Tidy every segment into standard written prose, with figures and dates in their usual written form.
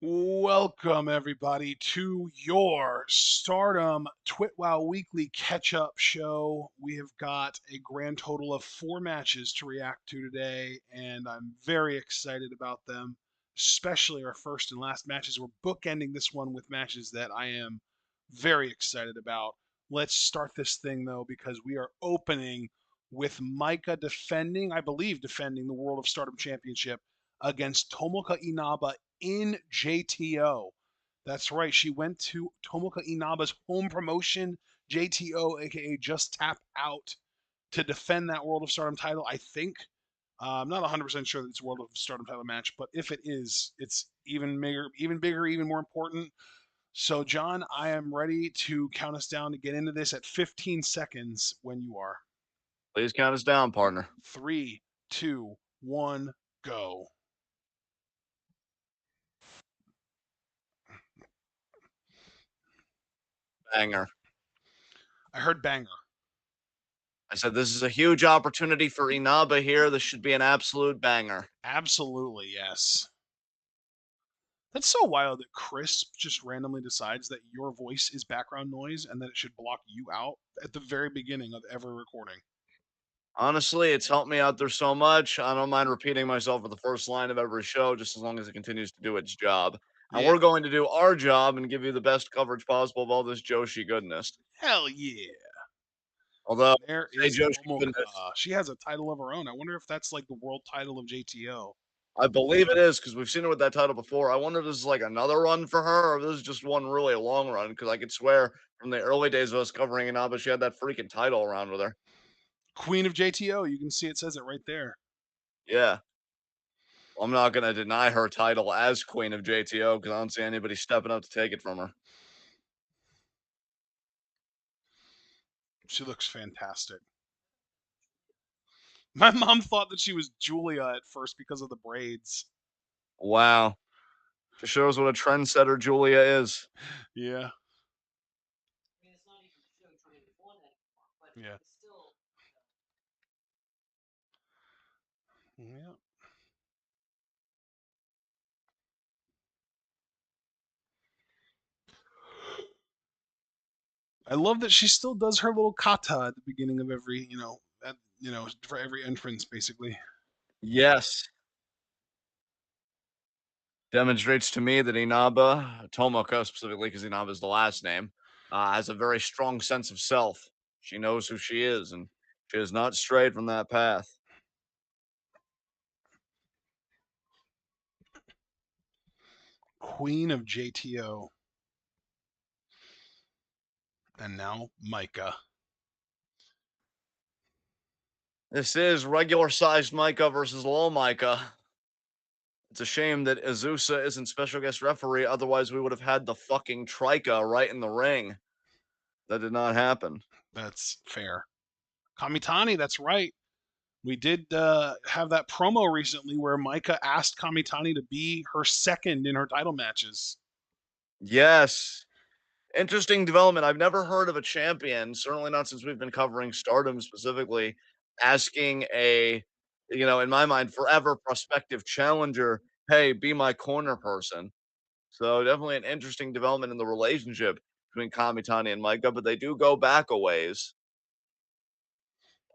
Welcome, everybody, to your Stardom TwitWow Weekly catch up show. We have got a grand total of 4 matches to react to today, and I'm very excited about them, especially our first and last matches. We're bookending this one with matches that I am very excited about. Let's start this thing, though, because we are opening with Micah defending, I believe, defending the World of Stardom Championship against Tomoka Inaba in JTO. That's right. She went to Tomoka Inaba's home promotion, JTO, aka Just Tap Out, to defend that World of Stardom title. I think. I'm not 100% sure that it's a World of Stardom title match, but if it is, it's even bigger, even more important. So, John, I am ready to count us down to get into this at 15 seconds when you are. Please count us down, partner. 3, 2, 1, go. Banger. I heard banger. I said this is a huge opportunity for Inaba here. This should be an absolute banger. Absolutely, yes. That's so wild that Chris just randomly decides that your voice is background noise and that it should block you out at the very beginning of every recording. Honestly, it's helped me out there so much. I don't mind repeating myself for the first line of every show, just as long as it continues to do its job. And Yeah, we're going to do our job and give you the best coverage possible of all this Joshi goodness. hell yeah. Although, There say is Joshi goodness, Tomoka. She has a title of her own. I wonder if that's like the world title of JTO. I believe it is because we've seen her with that title before. I wonder if this is like another run for her or if this is just one really long run because I could swear from the early days of us covering Inaba, she had that freaking title around with her. Queen of JTO. You can see it says it right there. Yeah. I'm not gonna deny her title as Queen of JTO because I don't see anybody stepping up to take it from her. She looks fantastic. My mom thought that she was Julia at first because of the braids. Wow. Just shows what a trendsetter Julia is. Yeah, yeah. Yeah. I love that she still does her little kata at the beginning of every, for every entrance, basically. Yes. Demonstrates to me that Inaba, Tomoko specifically, because Inaba is the last name, has a very strong sense of self. She knows who she is, and she has not strayed from that path. Queen of JTO. And now Micah. This is regular sized Micah versus low Micah. It's a shame that Azusa isn't special guest referee, otherwise, we would have had the fucking Trika right in the ring. That did not happen. That's fair. Kamitani, that's right. We did have that promo recently where Micah asked Kamitani to be her second in her title matches. Yes. Interesting development. I've never heard of a champion, certainly not since we've been covering Stardom specifically, asking in my mind, forever prospective challenger, hey, be my corner person. So definitely an interesting development in the relationship between Kamitani and Micah, but they do go back a ways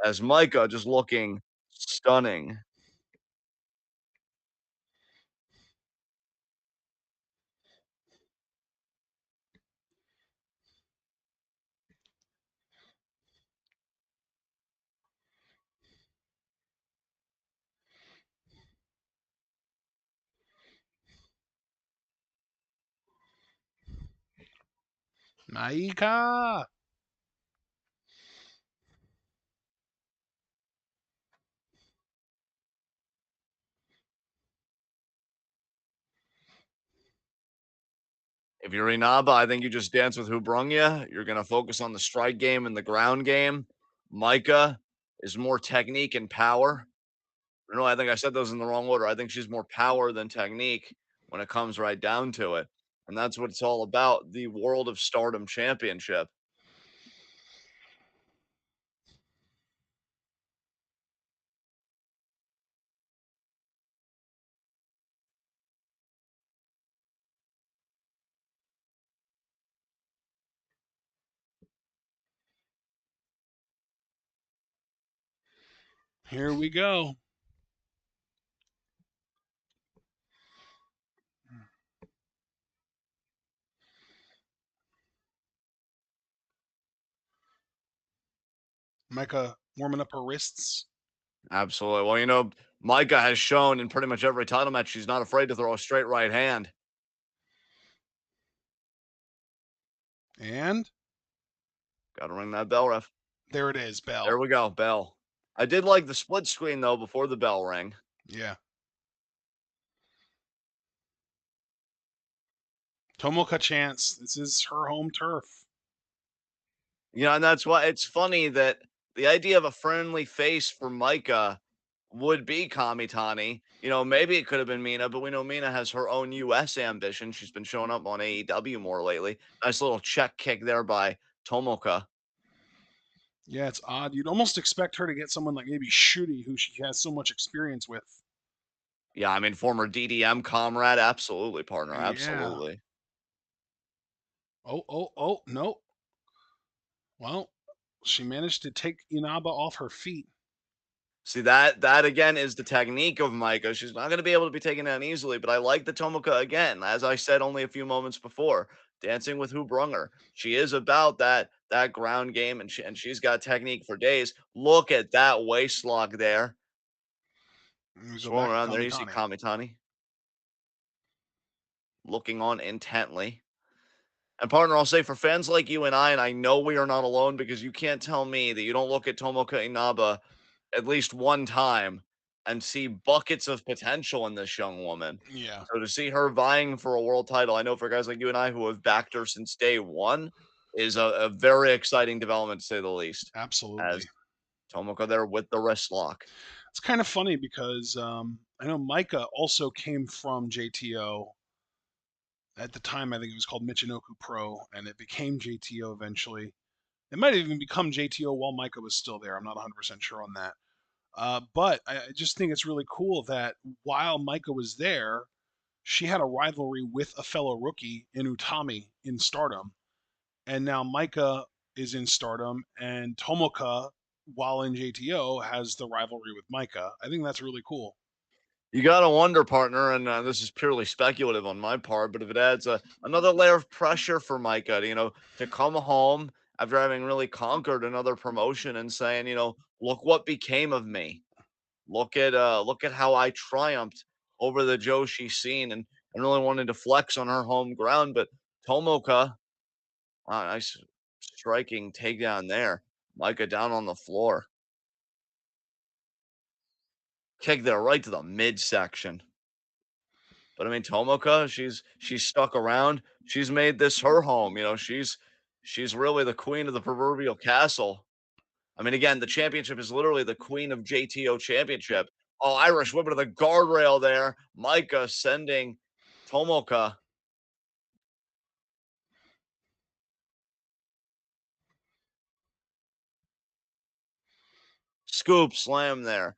as Micah just looking stunning. Maika! If you're Inaba, I think you just dance with who brung you. You're going to focus on the strike game and the ground game. Micah is more technique and power. No, I think I said those in the wrong order. I think she's more power than technique when it comes right down to it. And that's what it's all about, the World of Stardom Championship. Here we go. Micah warming up her wrists. Absolutely. Well, Micah has shown in pretty much every title match she's not afraid to throw a straight right hand. And Got to ring that bell, ref. there it is, There bell. we go, bell. I did like the split screen though before the bell rang. Yeah. Tomoka Chance. This is her home turf. And that's why it's funny that the idea of a friendly face for Micah would be Kamitani. Maybe it could have been Mina, but we know Mina has her own US ambition. She's been showing up on AEW more lately. Nice little check kick there by Tomoka. Yeah, it's odd. You'd almost expect her to get someone like maybe Shuri, who she has so much experience with. Yeah, I mean, former DDM comrade. Absolutely, partner. Yeah. Absolutely. Oh, oh, oh, no. Well, she managed to take Inaba off her feet. See that again is the technique of Micah. She's not going to be able to be taken down easily, but I like the Tomoka again. As I said only a few moments before, dancing with who brung her. She is about that ground game, and she's got technique for days. Look at that waist lock there. We go Swirling back to around there, you see Kamitani. Kamitani looking on intently. And partner, I'll say for fans like you and I know we are not alone because you can't tell me that you don't look at Tomoka Inaba at least one time and see buckets of potential in this young woman. Yeah, So to see her vying for a world title, I know for guys like you and I who have backed her since day one, is a very exciting development to say the least. As absolutely. Tomoka there with the wrist lock. It's kind of funny because I know Micah also came from JTO. At the time, I think it was called Michinoku Pro, and it became JTO eventually. It might have even become JTO while Micah was still there. I'm not 100% sure on that. But I just think it's really cool that while Micah was there, she had a rivalry with a fellow rookie in Utami in Stardom. And now Micah is in Stardom, and Tomoka, while in JTO, has the rivalry with Micah. I think that's really cool. You gotta wonder, partner, and this is purely speculative on my part, but if it adds another layer of pressure for Micah, to come home after having really conquered another promotion and saying, look what became of me. Look at how I triumphed over the Joshi scene and really wanted to flex on her home ground. But Tomoka, wow, nice striking takedown there. Micah down on the floor. Kick there right to the midsection. But I mean, Tomoka, she's stuck around. She's made this her home. She's really the queen of the proverbial castle. I mean, again, the championship is literally the queen of JTO championship. Oh, Irish whip to the guardrail there. Micah sending Tomoka. Scoop slam there.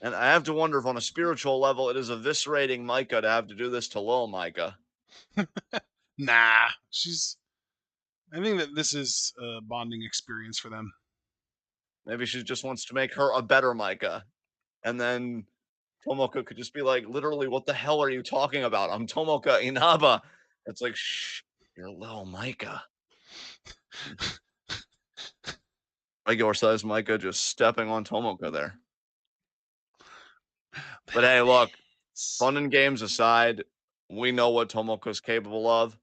And I have to wonder if on a spiritual level it is eviscerating Micah to have to do this to Lil Micah. Nah, she's. I think that this is a bonding experience for them. Maybe she just wants to make her a better Micah. And then Tomoka could just be like, literally, what the hell are you talking about? I'm Tomoka Inaba. It's like, shh, you're Lil Micah. Regular size Micah just stepping on Tomoka there. But Little hey, look, bits. fun and games aside, we know what Tomoka's capable of.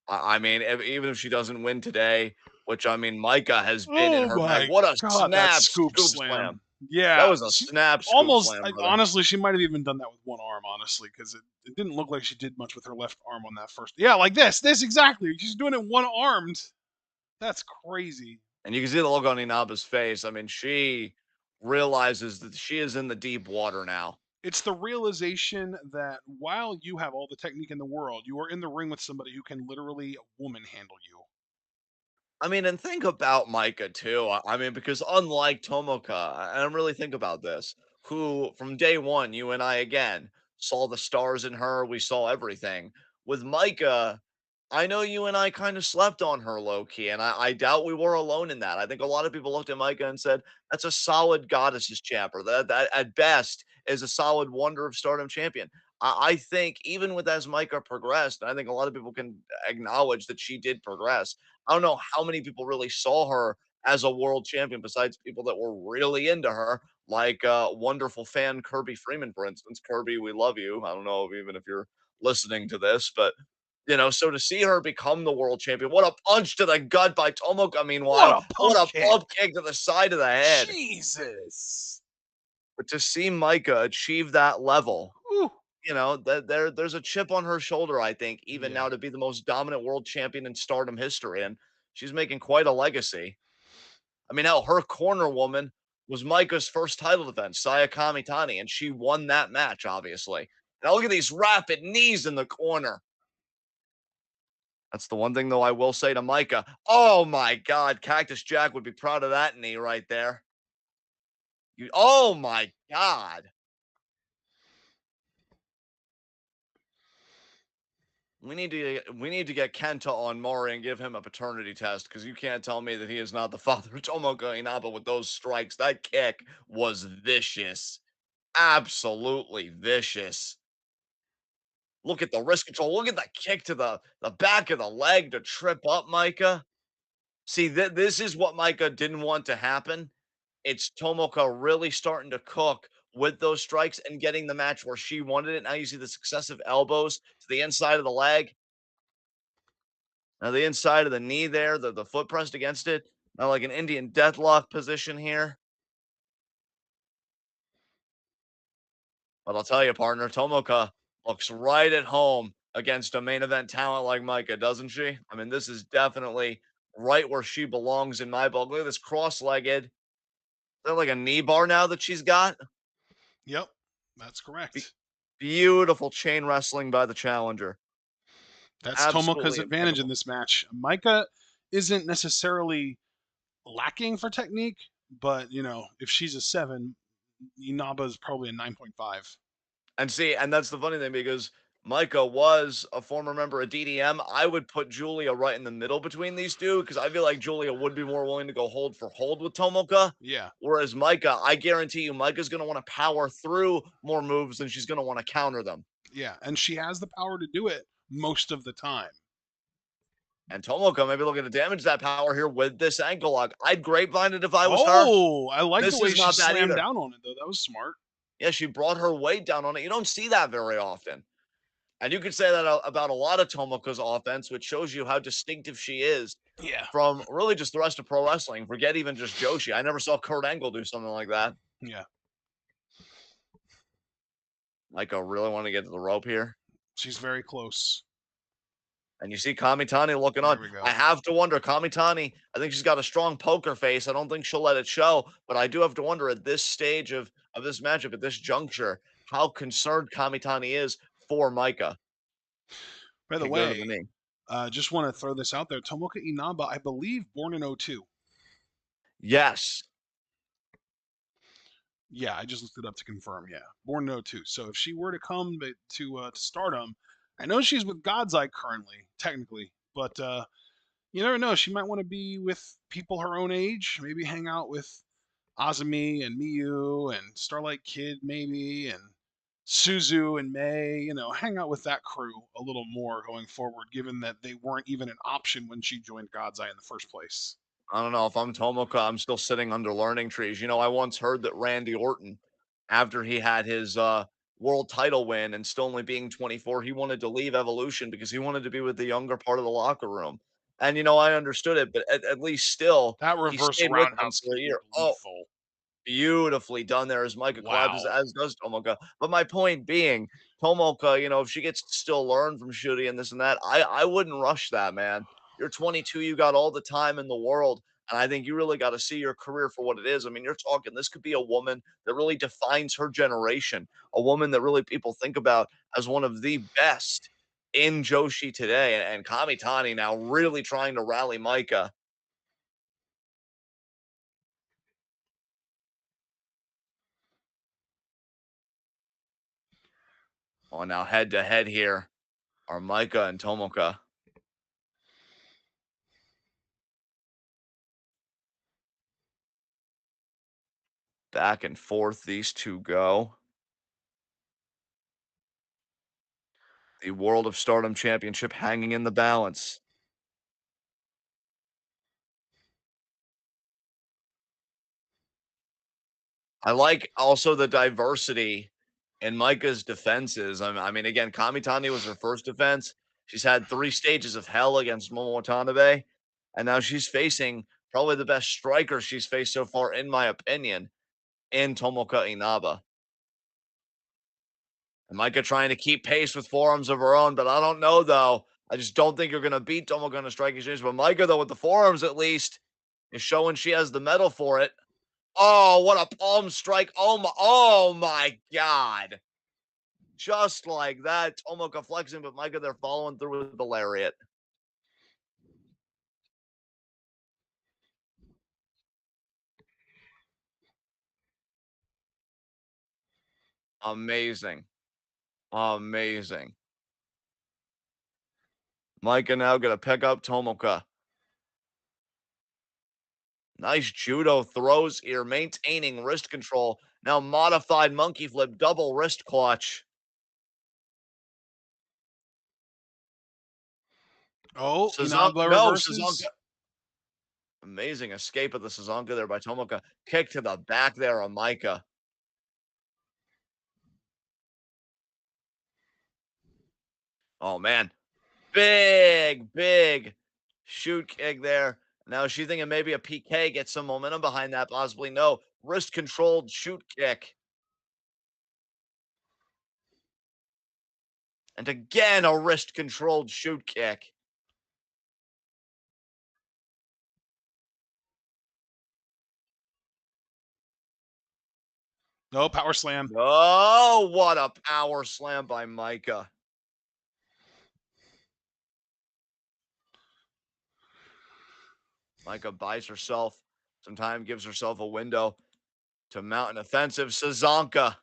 I mean, even if she doesn't win today, which I mean, Micah has been in Oh her bag. my What a god, that snap scoop scoop slam. slam. That Yeah, was a she snap scoop almost. slam, brother. Honestly, she might have even done that with one arm. Honestly, because it didn't look like she did much with her left arm on that first. Yeah, like this. This exactly. She's doing it one armed. That's crazy. And you can see the look on Inaba's face. I mean, she realizes that she is in the deep water now. It's the realization that while you have all the technique in the world, you are in the ring with somebody who can literally woman handle you. I mean, and think about Micah too. I mean, because unlike Tomoka, and really think about this, who from day one, you and I again saw the stars in her, we saw everything. With Micah, I know you and I kind of slept on her low key, and I doubt we were alone in that. I think a lot of people looked at Micah and said, "That's a solid goddesses champer. That at best is a solid wonder of Stardom champion." I think even with as Micah progressed, and I think a lot of people can acknowledge that she did progress. I don't know how many people really saw her as a world champion besides people that were really into her, like wonderful fan Kirby Freeman, for instance. Kirby, we love you. I don't know even if you're listening to this, but so to see her become the world champion, what a punch to the gut by Tomoka, What meanwhile. a What pump a kick. pump kick to the side of the head. Jesus. But to see Micah achieve that level, Whew. that there's a chip on her shoulder, I think, even Yeah. now to be the most dominant world champion in Stardom history. And she's making quite a legacy. I mean, hell, her corner woman was Micah's first title defense, Saya Kamitani, and she won that match, obviously. Now look at these rapid knees in the corner. That's the one thing, though, I will say to Micah. Oh my God, Cactus Jack would be proud of that knee right there. Oh my God. We need to get Kenta on Mori and give him a paternity test because you can't tell me that he is not the father of Tomoka Inaba with those strikes. That kick was vicious. Absolutely vicious. Look at the wrist control. Look at the kick to the back of the leg to trip up Micah. See, this is what Micah didn't want to happen. It's Tomoka really starting to cook with those strikes and getting the match where she wanted it. Now you see the successive elbows to the inside of the leg. Now the inside of the knee there, the foot pressed against it. Now like an Indian deathlock position here. But I'll tell you, partner, Tomoka looks right at home against a main event talent like Micah, doesn't she? I mean, this is definitely right where she belongs in my book. Look at this cross-legged. Is that like a knee bar now that she's got? Yep. That's Be- correct. Beautiful chain wrestling by the challenger. That's Tomoka's Absolutely advantage in impeccable. this match. Micah isn't necessarily lacking for technique, but if she's a 7, Inaba's probably a 9.5. And see, and that's the funny thing because Micah was a former member of DDM. I would put Julia right in the middle between these two because I feel like Julia would be more willing to go hold for hold with Tomoka. Yeah. Whereas Micah, I guarantee you, Micah's going to want to power through more moves than she's going to want to counter them. Yeah, and she has the power to do it most of the time. And Tomoka maybe looking to damage that power here with this ankle lock. I'd grapevine it if I was her. Oh, I like the This way is she not bad slammed either. down on it though. That was smart. Yeah, she brought her weight down on it. You don't see that very often. And you could say that about a lot of Tomoka's offense, which shows you how distinctive she is Yeah. from really just the rest of pro wrestling. Forget even just Joshi. I never saw Kurt Angle do something like that. Yeah. Like, I really want to get to the rope here. She's very close. And you see Kamitani looking on. There we I go. have to wonder, Kamitani, I think she's got a strong poker face. I don't think she'll let it show, but I do have to wonder at this stage of this matchup, at this juncture, how concerned Kamitani is for Micah. By the Okay, go to the way, knee. just want to throw this out there. Tomoka Inaba, I believe, born in '02. Yes. Yeah, I just looked it up to confirm. Yeah, born in '02. So if she were to come to Stardom, I know she's with God's Eye currently, technically, but you never know. She might want to be with people her own age. Maybe hang out with Azumi and Miyu and Starlight Kid, maybe, and Suzu and May. Hang out with that crew a little more going forward, given that they weren't even an option when she joined God's Eye in the first place. I don't know if I'm Tomoka, I'm still sitting under learning trees. I once heard that Randy Orton, after he had his world title win and still only being 24, he wanted to leave Evolution because he wanted to be with the younger part of the locker room. And I understood it, but at least still, That he reverse stayed with them roundhouse for kick a was year. Oh, lethal. beautifully done there as Micah collapses, Wow. as does Tomoka. But my point being, Tomoka, if she gets to still learn from Shuri and this and that, I wouldn't rush that, man. You're 22, you got all the time in the world. And I think you really got to see your career for what it is. I mean, you're talking, this could be a woman that really defines her generation, a woman that really people think about as one of the best in Joshi today. And Kamitani now really trying to rally Micah. Oh, now head to head here are Micah and Tomoka. Back and forth these two go. The World of Stardom Championship hanging in the balance. I like also the diversity in Micah's defenses. I mean, again, Kamitani was her first defense. She's had 3 stages of hell against Momo Watanabe, and now she's facing probably the best striker she's faced so far, in my opinion, in Tomoka Inaba. And Micah trying to keep pace with forearms of her own, but I don't know, though. I just don't think you're going to beat Tomoka in a striking exchange. But Micah, though, with the forearms at least, is showing she has the metal for it. Oh, what a palm strike. Oh my God. Just like that. Tomoka flexing, but Micah, they're following through with the lariat. Amazing. Amazing. Micah now going to pick up Tomoka. Nice judo throws here, maintaining wrist control. Now modified monkey flip, double wrist clutch. Oh, Sazonka, Inaba no, Sazonka. reverses. Amazing escape of the Sazonka there by Tomoka. Kick to the back there of Micah. Oh, man. Big shoot kick there. Now is she thinking maybe a PK, get some momentum behind that, possibly. No, wrist controlled shoot kick. And again, a wrist controlled shoot kick. No, power slam. Oh, what a power slam by Micah. Micah buys herself some time, gives herself a window to mount an offensive. Sazonka.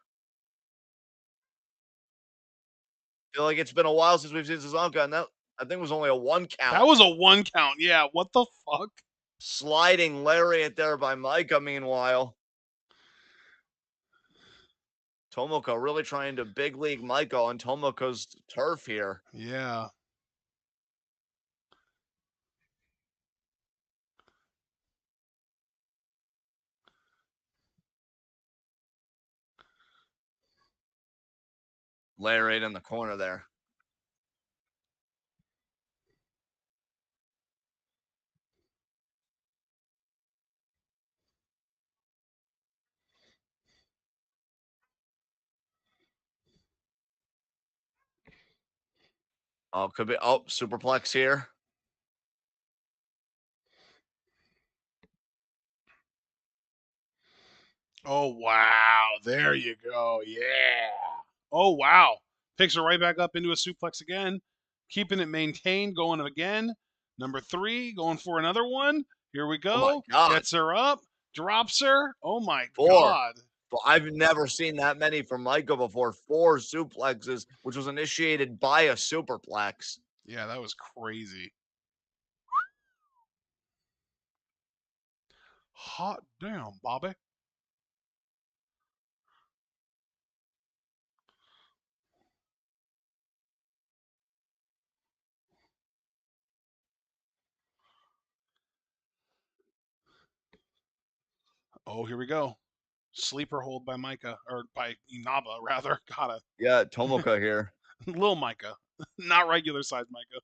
Feel like it's been a while since we've seen Sazonka, and that I think was only a 1 count. That was a 1 count. Yeah, what the fuck? Sliding lariat there by Micah, meanwhile. Tomoka really trying to big league Micah on Tomoka's turf here. Yeah. Lariat in the corner there. Oh, could be. Oh, superplex here. Oh, wow. There you go. Yeah. Oh, wow. Picks her right back up into a suplex again. Keeping it maintained, going again. Number 3, going for another one. Here we Oh my go. God. Gets her up. Drops her. Oh, my 4. God. But I've never seen that many from Micah before. 4 suplexes, which was initiated by a superplex. Yeah, that was crazy. Hot damn, Bobby. Oh, here we go. Sleeper hold by Micah, or by Inaba, rather. Gotta. Yeah, Tomoka here. Little Micah. Not regular size Micah.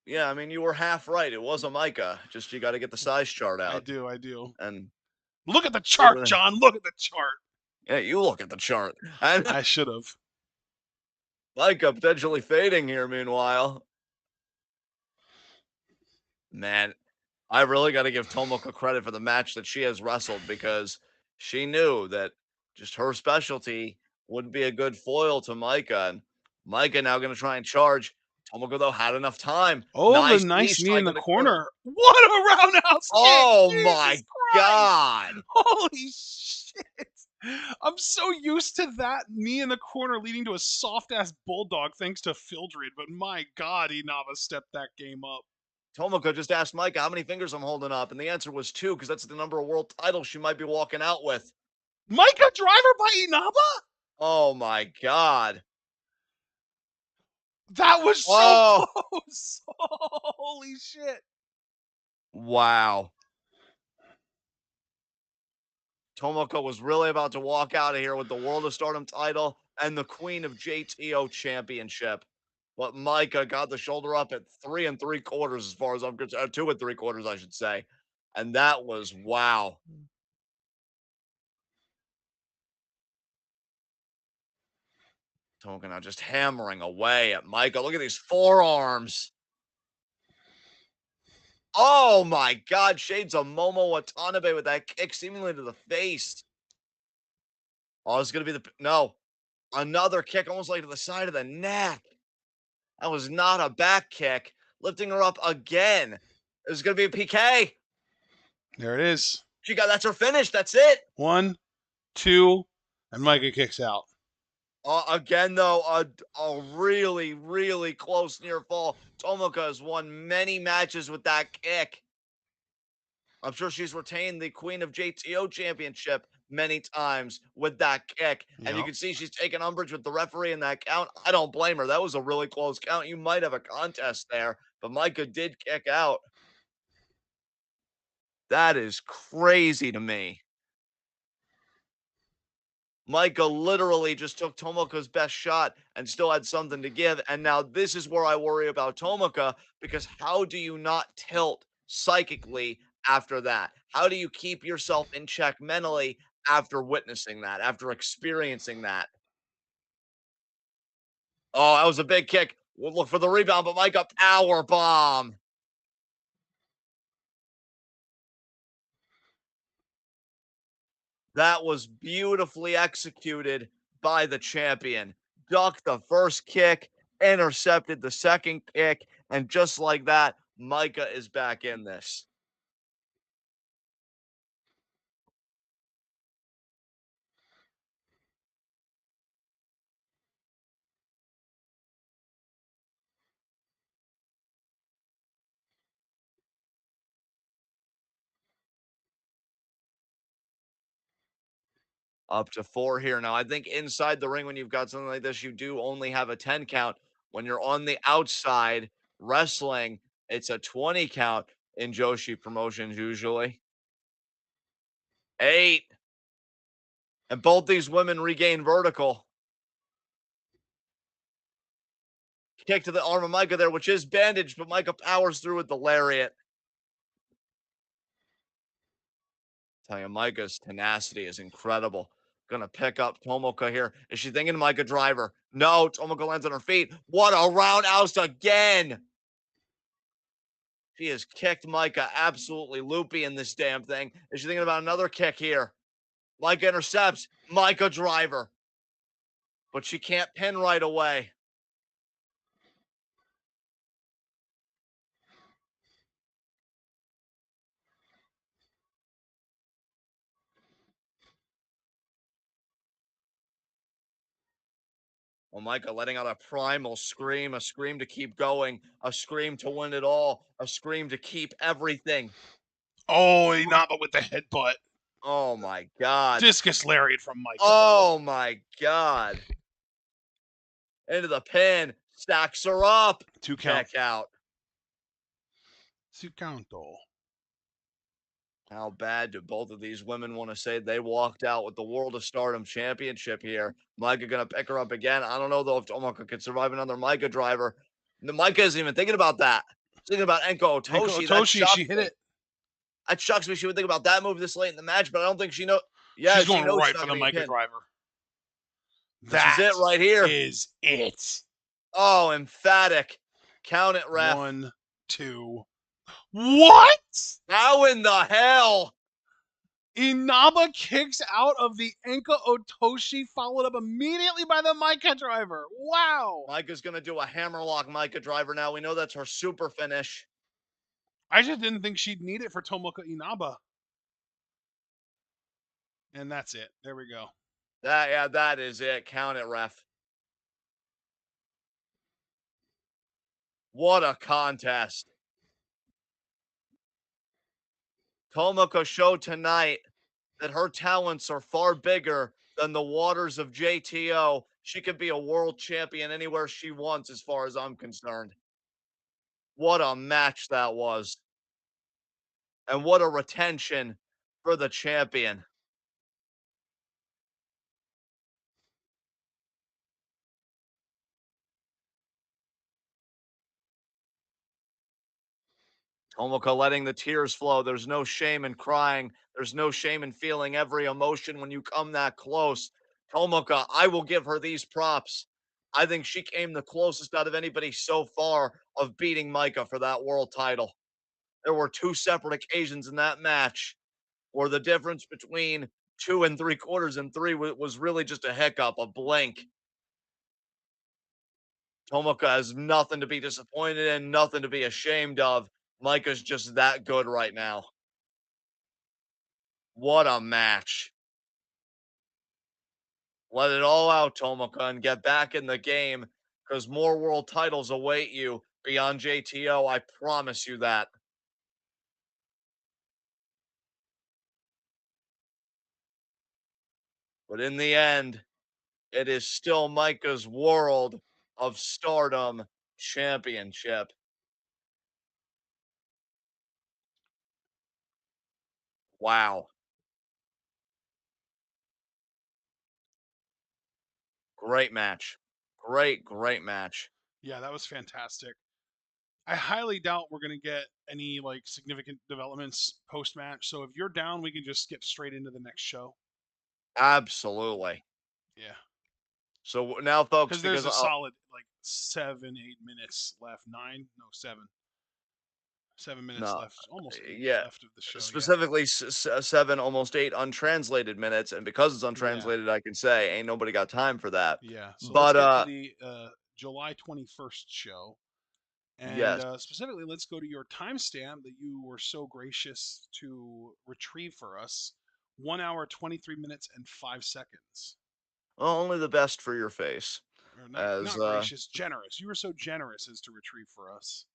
Yeah, I mean, you were half right. It was a Micah. Just you got to get the size chart I out. do, I do. And Look at the chart, John. Look at the chart. yeah, you look at the chart. And I should have. Micah potentially fading here, meanwhile. Man, I really got to give Tomoka credit for the match that she has wrestled, because she knew that just her specialty would be a good foil to Micah. And Micah now going to try and charge. Tomoka, though, had enough time. Oh, the Nice knee nice knee in strike the in the corner. corner. What a roundhouse kick! Oh Jesus my Christ! God. Holy shit! I'm so used to that knee in the corner leading to a soft ass bulldog thanks to Fildred, but my God, Inaba stepped that game up. Tomoka just asked Micah how many fingers I'm holding up, and the answer was 2, because that's the number of world titles she might be walking out with. Micah driver by Inaba? Oh my God. That was so Oh, close. Holy shit. wow. Tomoko was really about to walk out of here with the World of Stardom title and the Queen of JTO Championship. But Micah got the shoulder up at 3 3/4 as far as I'm concerned. 2 3/4, I should say. And that was wow. Tomoko now just hammering away at Micah. Look at these forearms. Oh my God. Shades of Momo Watanabe with that kick seemingly to the face. Oh, it's going to be the. No. Another kick almost like to the side of the neck. That was not a back kick. Lifting her up again. It was going to be a PK. There it is. That's her finish. That's it. 1, 2, and Micah kicks out. Again, though, a really, really close near fall. Tomoka has won many matches with that kick. I'm sure she's retained the Queen of JTO Championship many times with that kick. And you Yep. can see she's taking umbrage with the referee in that count. I don't blame her. That was a really close count. You might have a contest there, but Micah did kick out. That is crazy to me. Micah literally just took Tomoka's best shot and still had something to give. And now this is where I worry about Tomoka, because how do you not tilt psychically after that? How do you keep yourself in check mentally after witnessing that, after experiencing that? Oh, that was a big kick. We'll look for the rebound, but Micah power bomb. That was beautifully executed by the champion. Ducked the first kick, intercepted the second kick, and just like that, Micah is back in this. Up to 4 here. Now, I think inside the ring, when you've got something like this, you do only have a 10 count. When you're on the outside wrestling, it's a 20 count in Joshi promotions usually. 8. And both these women regain vertical. Kick to the arm of Micah there, which is bandaged, but Micah powers through with the lariat. Tell you, Micah's tenacity is incredible. Gonna pick up Tomoka here. Is she thinking Micah driver? No, Tomoka lands on her feet. What a roundhouse again! She has kicked Micah absolutely loopy in this damn thing. Is she thinking about another kick here? Micah intercepts. Micah driver. But she can't pin right away. Oh, Micah letting out a primal scream, a scream to keep going, a scream to win it all, a scream to keep everything. Oh, Inaba with the headbutt. Oh my God. Discus lariat from Micah, though. Oh my God. Into the pin. Stacks her up. 2 count. Check out. Sukanto. How bad do both of these women want to say they walked out with the World of Stardom Championship here? Micah gonna pick her up again. I don't know though if Tomoko could survive another Micah driver. The Micah isn't even thinking about that. She's thinking about Enko Enko Otoshi. That Otoshi, shocks she hit me. it. That shocks me. She would think about that move this late in the match, but I don't think she know. Yeah, She's she going knows she's right not for the gonna get Micah pinned. driver. This is That it right here. is it. Oh, emphatic. Count it, ref. 1, 2. What? How in the hell? Inaba kicks out of the Enka Otoshi, followed up immediately by the Micah driver. Wow. Micah's gonna do a hammerlock Micah driver now. We know that's her super finish. I just didn't think she'd need it for Tomoka Inaba. And that's it. There we go. That is it. Count it, ref. What a contest. Tomoko show tonight that her talents are far bigger than the waters of JTO. She could be a world champion anywhere she wants, as far as I'm concerned. What a match that was. And what a retention for the champion. Tomoka letting the tears flow. There's no shame in crying. There's no shame in feeling every emotion when you come that close. Tomoka, I will give her these props. I think she came the closest out of anybody so far of beating Micah for that world title. There were two separate occasions in that match where the difference between 2 3/4 and three was really just a hiccup, a blink. Tomoka has nothing to be disappointed in, nothing to be ashamed of. Micah's just that good right now. What a match. Let it all out, Tomoka, and get back in the game because more world titles await you beyond JTO. I promise you that. But in the end, it is still Micah's World of Stardom Championship. Wow. Great match. Great match. Yeah, that was fantastic. I highly doubt we're gonna get any like significant developments post match. So if you're down, we can just skip straight into the next show. Absolutely. Yeah, So now, folks, because there's because a solid like 7, 8 minutes left. Nine, no, 7 minutes no, left. Almost eight yeah, left of the show. Yeah, specifically 7, almost 8 untranslated minutes, and because it's yeah, untranslated, I can say ain't nobody got time for that. yeah. So let's But get to the July 21st show. And yes, specifically, let's go to your timestamp that you were so gracious to retrieve for us. 1 hour, 23 minutes, and 5 seconds. well, only the best for your face. Or not, As not gracious, generous. You were so generous as to retrieve for us.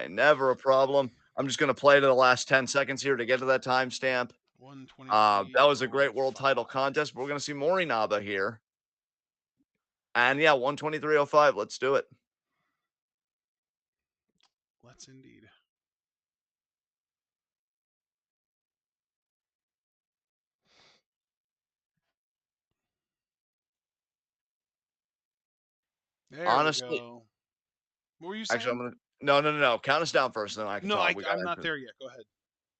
never a problem. I'm just gonna play to the last 10 seconds here to get to that timestamp. That was a great world title 123.05. contest. But we're gonna see Morinaba here, and yeah, 123.05. Let's do it. Let's indeed. There we Honestly, go. What were you actually, saying? no. Count us down first, then I can No, talk. We got I'm not it. there yet. Go ahead.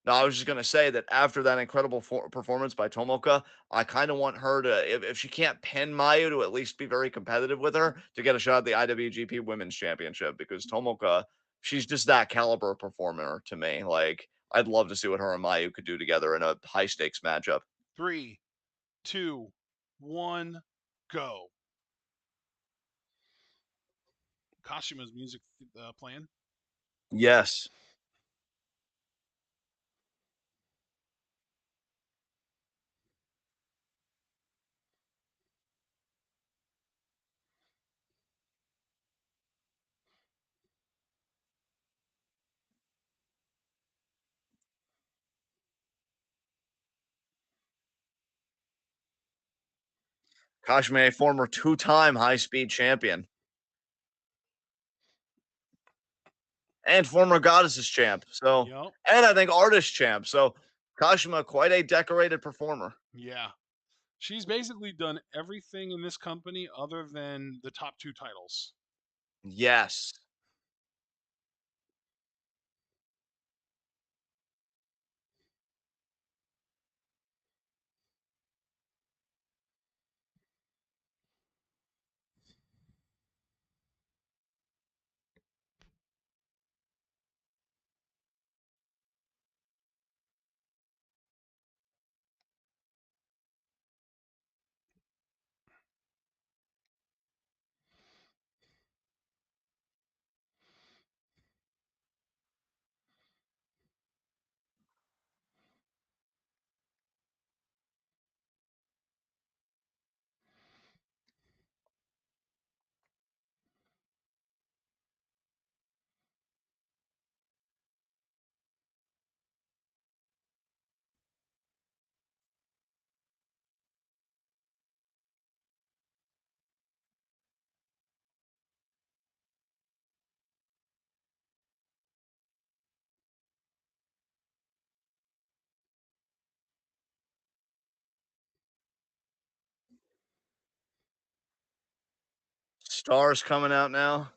No, I was just gonna say that after that incredible performance by Tomoka, I kind of want her to, if she can't pin Mayu, to at least be very competitive with her to get a shot at the IWGP Women's Championship because Tomoka, she's just that caliber performer to me. Like, I'd love to see what her and Mayu could do together in a high stakes matchup. 3, 2, 1, go. Kashima's music playing. Yes, Kashime, a former two-time high-speed champion and former Goddesses champ. So, Yup. and I think artist champ. So, Kashima, quite a decorated performer. Yeah. She's basically done everything in this company other than the top two titles. Yes. Stars coming out now.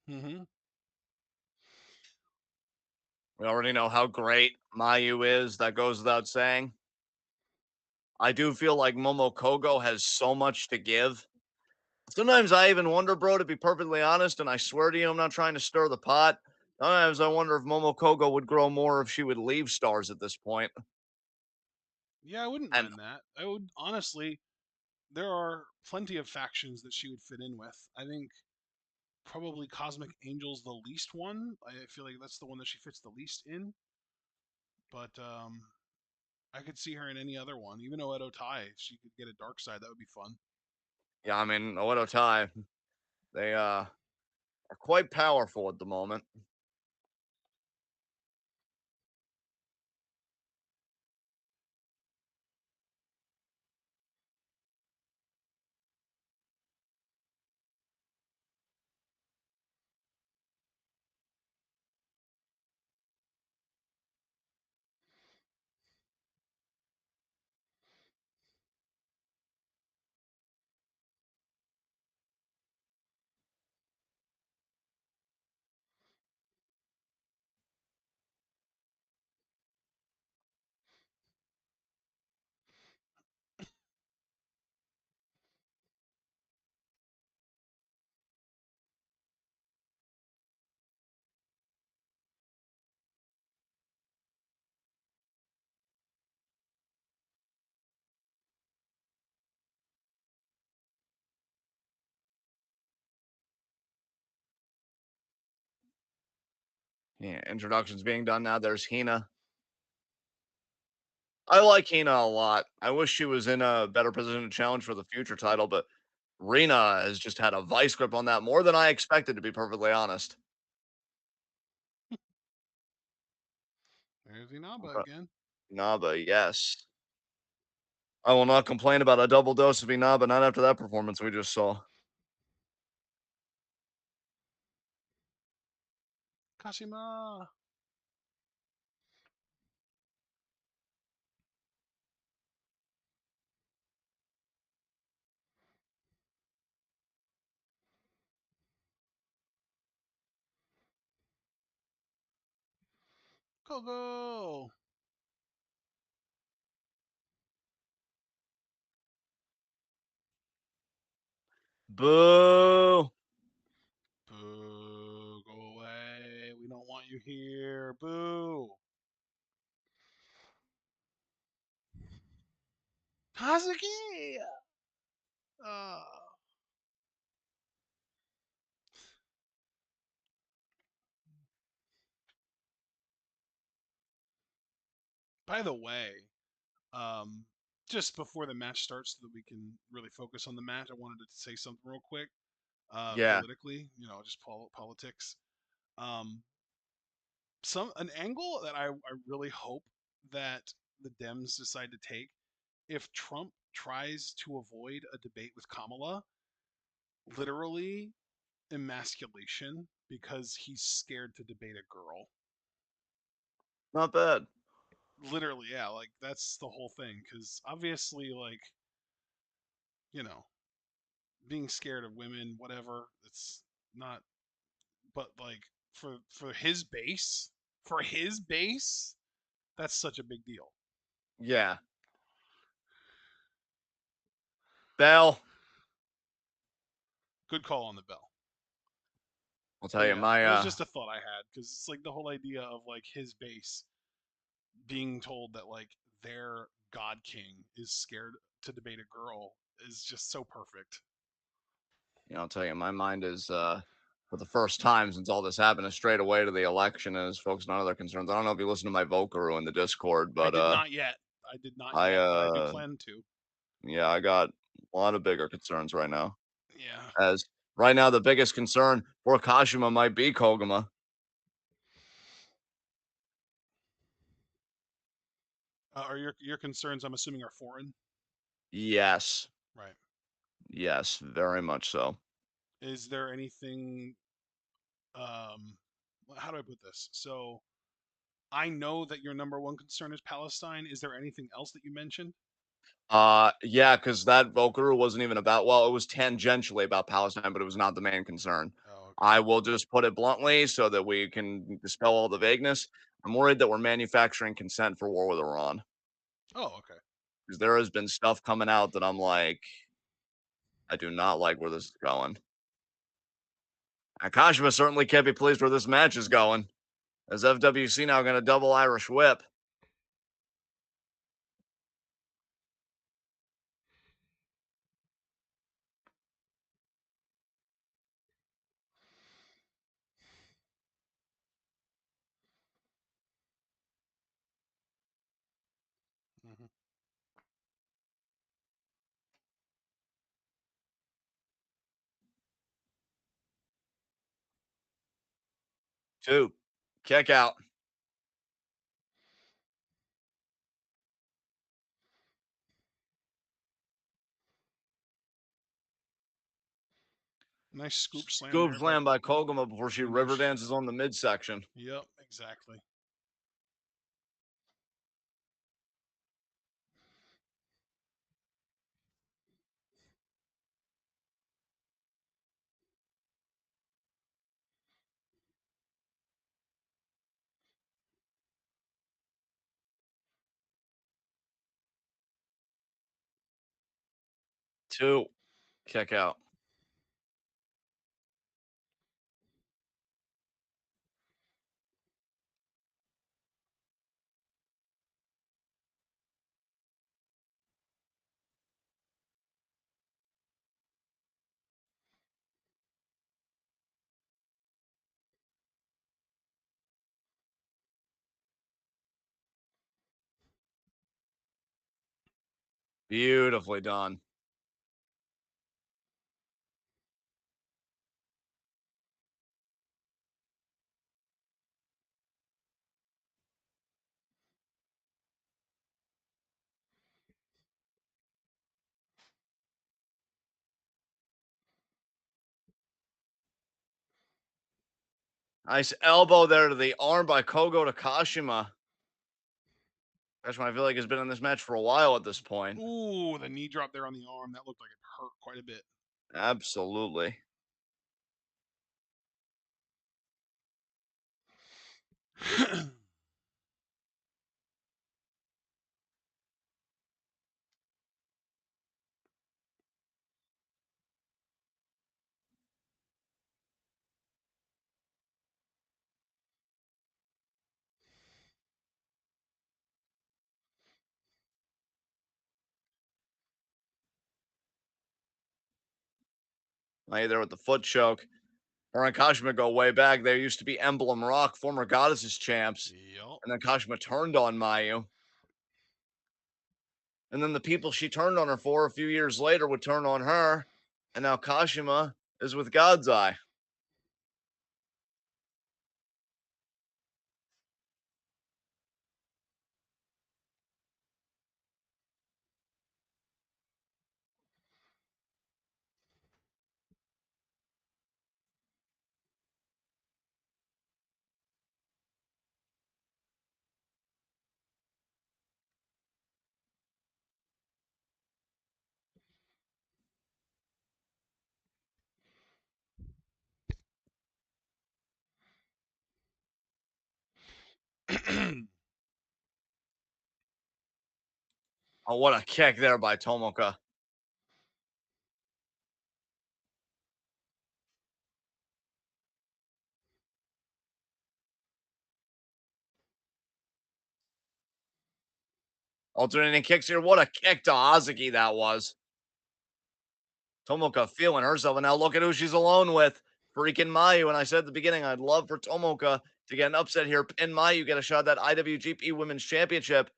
Hmm. We already know how great Mayu is. That goes without saying. I do feel like Momokogo has so much to give. Sometimes I even wonder, bro, to be perfectly honest, and I swear to you, I'm not trying to stir the pot. Sometimes I wonder if Momokogo would grow more if she would leave Stars at this point. Yeah, I wouldn't And mind that. I would honestly. There are plenty of factions that she would fit in with. I think probably Cosmic Angel's the least one. I feel like that's the one that she fits the least in. But I could see her in any other one. Even Oedo Tai, if she could get a dark side, that would be fun. yeah, I mean, Oedo Tai, they are quite powerful at the moment. Yeah, introductions being done now. There's Hina. I like Hina a lot. I wish she was in a better position to challenge for the future title, but Rena has just had a vice grip on that more than I expected, to be perfectly honest. There's Inaba Okay. again. Naba, yes. I will not complain about a double dose of Inaba, not after that performance we just saw. Kashima. Go go. Boo! Boo. Go away. We don't want you here. Boo. Hazuki. Uh, by the way, um, just before the match starts, so that we can really focus on the match, I wanted to say something real quick. Yeah, Politically, just politics. Um, an angle that I really hope that the Dems decide to take, if Trump tries to avoid a debate with Kamala, literally emasculation because he's scared to debate a girl. not bad. Literally, yeah, like that's the whole thing. Because obviously, like, you know, being scared of women, whatever, it's not. But like for his base, that's such a big deal. Yeah. Bell, Good call on the bell. I'll But tell you, yeah, my that was just a thought I had because it's like the whole idea of like his base being told that like their god king is scared to debate a girl is just so perfect. I'll tell you, my mind is for the first time since all this happened, is straight away to the election and is focused on other concerns. I don't know if you listen to my Vokaru in the Discord, I but did not yet. I did not I yet, but I do plan to. yeah, I got a lot of bigger concerns right now. Yeah. As right now, the biggest concern for Kashima might be Koguma. Are your concerns? I'm assuming are foreign, Yes, right? yes, very much so. Is there anything? how do I put this? So I know that your number one concern is Palestine. Is there anything else that you mentioned? Yeah, because that Volcker wasn't even about, well, it was tangentially about Palestine, but it was not the main concern. Oh, okay. I will just put it bluntly so that we can dispel all the vagueness. I'm worried that we're manufacturing consent for war with Iran. Oh, okay. Because there has been stuff coming out that I'm like, I do not like where this is going. And Kashima certainly can't be pleased where this match is going. As FWC now going to double Irish whip. Hmm. 2. Kick out. Nice scoop slam Scoop there, but slam by Koguma before she river finish. dances on the midsection. Yep, exactly. Two. Kick out. Beautifully done. Nice elbow there to the arm by Kogo to Kashima. Kashima, I feel like, has been in this match for a while at this point. Ooh, the knee drop there on the arm. That looked like it hurt quite a bit. Absolutely. Lay there with the foot choke. Her and Kashima go way back. There used to be Emblem Rock, former Goddesses champs. Yep. And then Kashima turned on Mayu. And then the people she turned on her for a few years later would turn on her. And now Kashima is with God's Eye. Oh, what a kick there by Tomoka. Alternating kicks here. What a kick to Hazuki that was. Tomoka feeling herself. And now look at who she's alone with. Freaking Mayu. And I said at the beginning, I'd love for Tomoka to get an upset here. Pin Mayu, get a shot at that IWGP Women's Championship.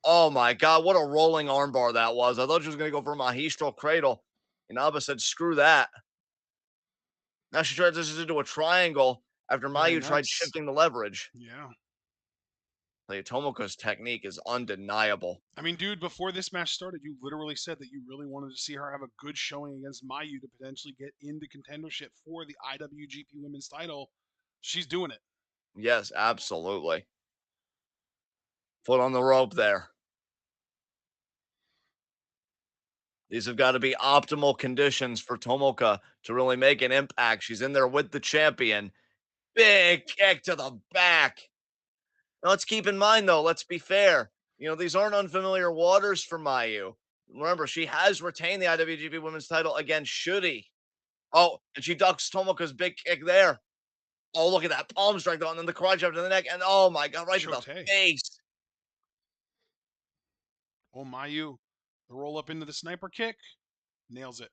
Oh my God, what a rolling armbar that was. I thought she was going to go for a Mahistral Cradle. Inaba said, screw that. Now she transitions into a triangle after Very Mayu tried nice. shifting the leverage. Yeah. tell you, Tomoka's technique is undeniable. I mean, dude, before this match started, you literally said that you really wanted to see her have a good showing against Mayu to potentially get into contendership for the IWGP Women's title. She's doing it. Yes, absolutely. Foot on the rope there. These have got to be optimal conditions for Tomoka to really make an impact. She's in there with the champion. Big kick to the back. Now, let's keep in mind, though, let's be fair. These aren't unfamiliar waters for Mayu. Remember, she has retained the IWGP Women's title against Shuri. Oh, and she ducks Tomoka's big kick there. Oh, look at that palm strike, though, and then the crotch up to the neck, and oh my god, right to the Chote. face. Oh, Mayu. The roll up into the sniper kick. Nails it.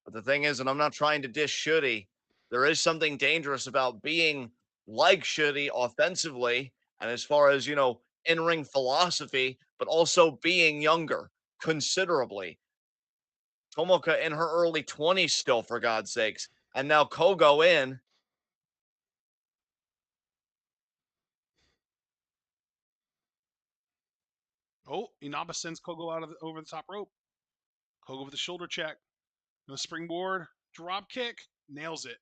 But the thing is, and I'm not trying to dish Shuri, there is something dangerous about being like Shuri offensively, and as far as, in ring philosophy, but also being younger considerably. Tomoka in her early 20s still, for God's sakes. And now Kogo in. Oh, Inaba sends Kogo out of over the top rope. Kogo with the shoulder check. The springboard. Drop kick. Nails it.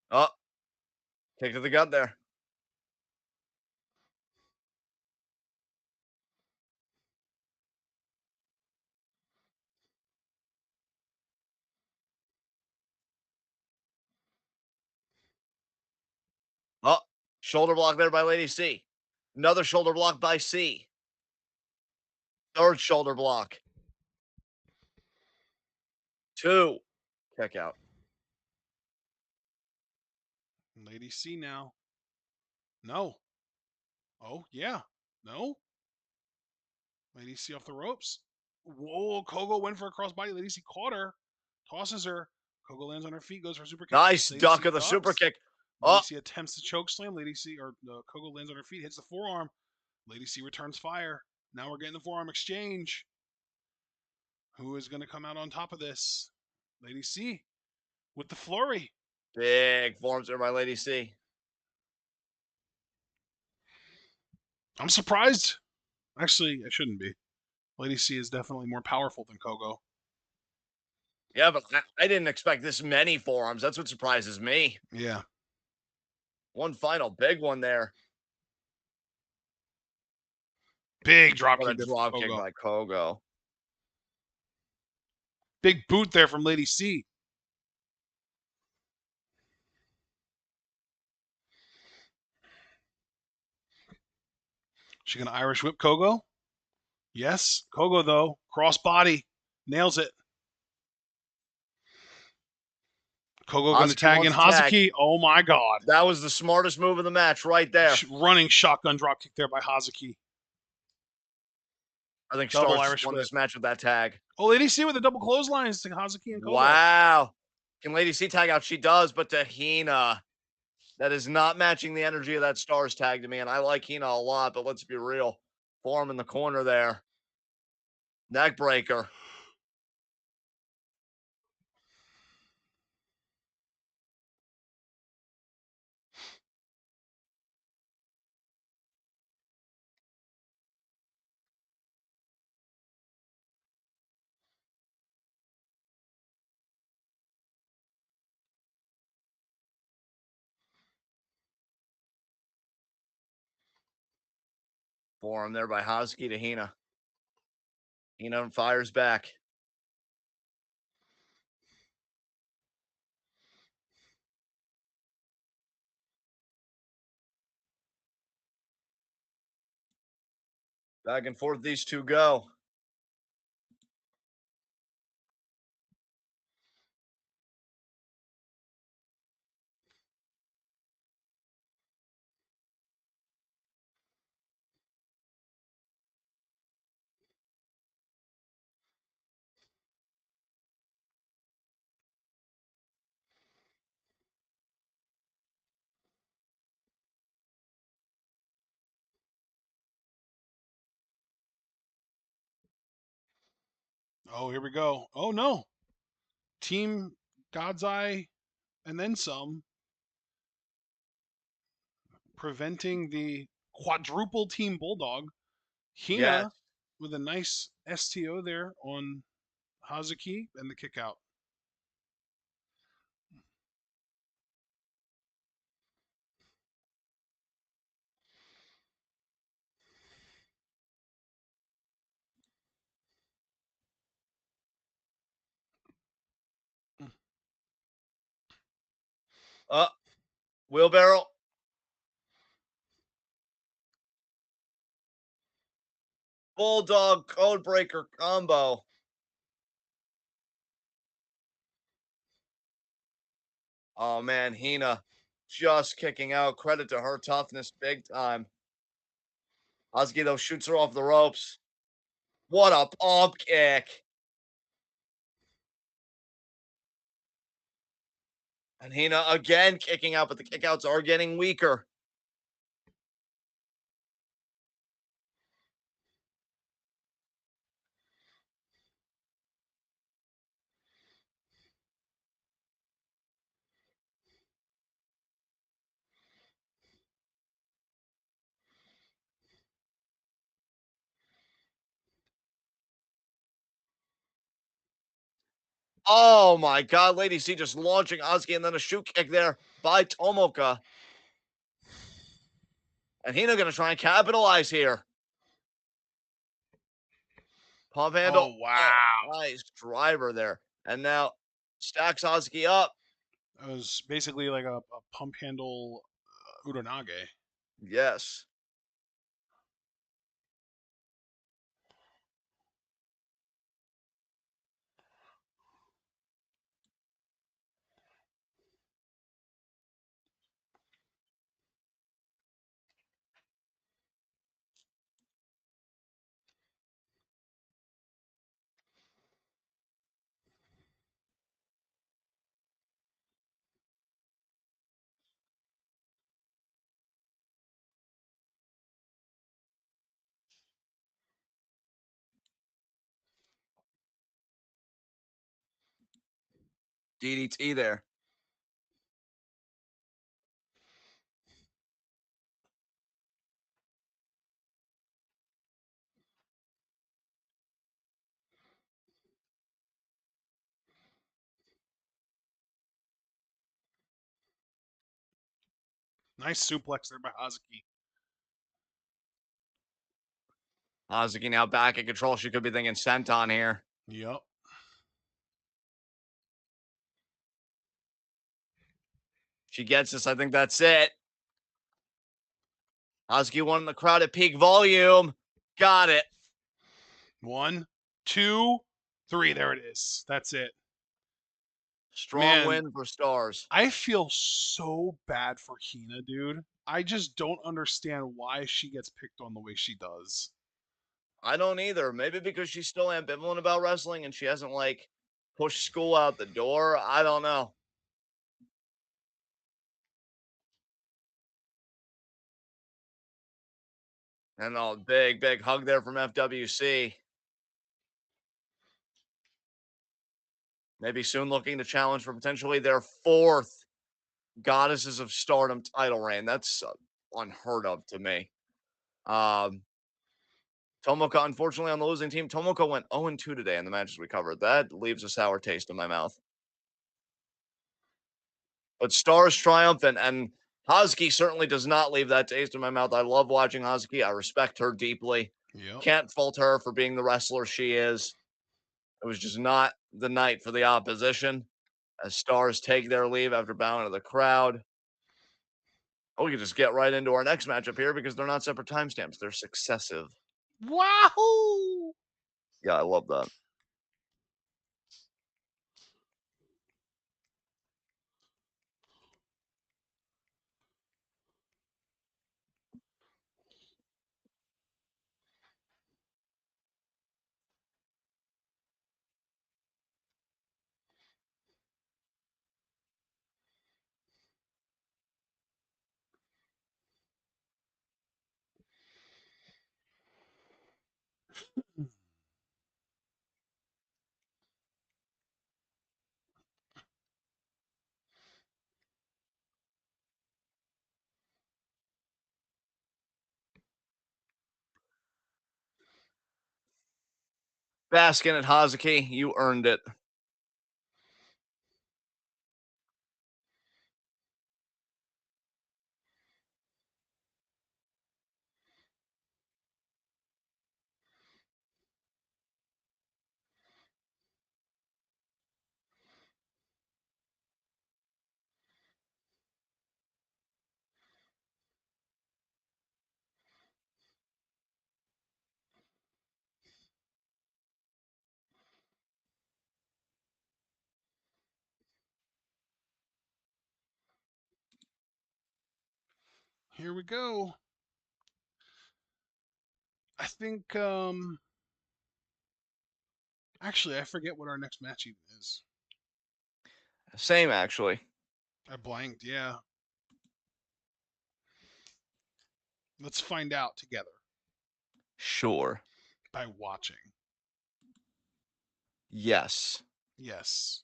Oh, kick to the gut there. Oh, shoulder block there by Lady C. Another shoulder block by C. Third shoulder block. Two. Kick out. Lady C now. No. Oh, yeah. No. Lady C off the ropes. Whoa, Kogo went for a crossbody. Lady C caught her. Tosses her. Kogo lands on her feet, goes for a super kick. Nice Lady duck C of the super ducks. kick. Lady Oh, C attempts to choke slam. Lady C, or Kogo lands on her feet, hits the forearm. Lady C returns fire. Now we're getting the forearm exchange. Who is going to come out on top of this? Lady C with the flurry. big forms there by Lady C. I'm surprised. Actually, I shouldn't be. Lady C is definitely more powerful than Kogo. Yeah, but I didn't expect this many forearms. That's what surprises me. Yeah. One final big one there. Big drop What a kick there from drop kick Kogo. by Kogo. Big boot there from Lady C. She gonna Irish whip Kogo? Yes. Kogo though, cross body, nails it. Kogo gonna Hazuki tag in wants a tag. Hazuki. Oh my god. That was the smartest move of the match right there. Running shotgun drop kick there by Hazuki. I think Double Stars Irish won whip. this match with that tag. Oh, Lady C with the double clotheslines to Hazuki and Kogo. Wow. Can Lady C tag out? She does, but to Hina, that is not matching the energy of that Stars tag to me. And I like Hina a lot, but let's be real. Form in the corner there. Neck breaker. Form there by Hazuki to Hina. Hina fires back. Back and forth these two go. Oh, here we go. Oh no. Team God's Eye and then some, preventing the quadruple team Bulldog. Yes. Hina with a nice STO there on Hazuki and the kick out. Uh, Wheelbarrow. Bulldog Codebreaker combo. Oh man, Hina just kicking out. Credit to her toughness big time. Asuki though shoots her off the ropes. What a pump kick. And Hina again kicking out, but the kickouts are getting weaker. Oh my god, Lady C just launching Asuki and then a shoot kick there by Tomoka. And Hina gonna try and capitalize here. Pump handle. Oh Oh, wow. nice driver there. And now stacks Asuki up. It was basically like a pump handle Uranage. Yes. DDT there. Nice suplex there by Hazuki. Asuki now back in control. She could be thinking senton here. Yep. She gets this. I think that's it. Asuki won the crowd at peak volume. Got it. 1, 2, 3. There it is. That's it. Strong Man, win for Stars. I feel so bad for Hina, dude. I just don't understand why she gets picked on the way she does. I don't either. Maybe because she's still ambivalent about wrestling and she hasn't like pushed school out the door. I don't know. And a big hug there from FWC. Maybe soon looking to challenge for potentially their fourth Goddesses of Stardom title reign. That's unheard of to me. Um, Tomoka, unfortunately, on the losing team. Tomoka went 0-2 today in the matches we covered. That leaves a sour taste in my mouth. But Stars triumphant, and Hazuki certainly does not leave that taste in my mouth. I love watching Hazuki. I respect her deeply. Yep. Can't fault her for being the wrestler she is. It was just not the night for the opposition. As Stars take their leave after bowing to the crowd. Oh, we can just get right into our next matchup here because they're not separate timestamps. They're successive. Wahoo! Yeah, I love that. Bask in it, Hazuki. You earned it. Here we go. I think actually I forget what our next match even is. Same, actually. I blanked, yeah. Let's find out together Sure. by watching. Yes. Yes.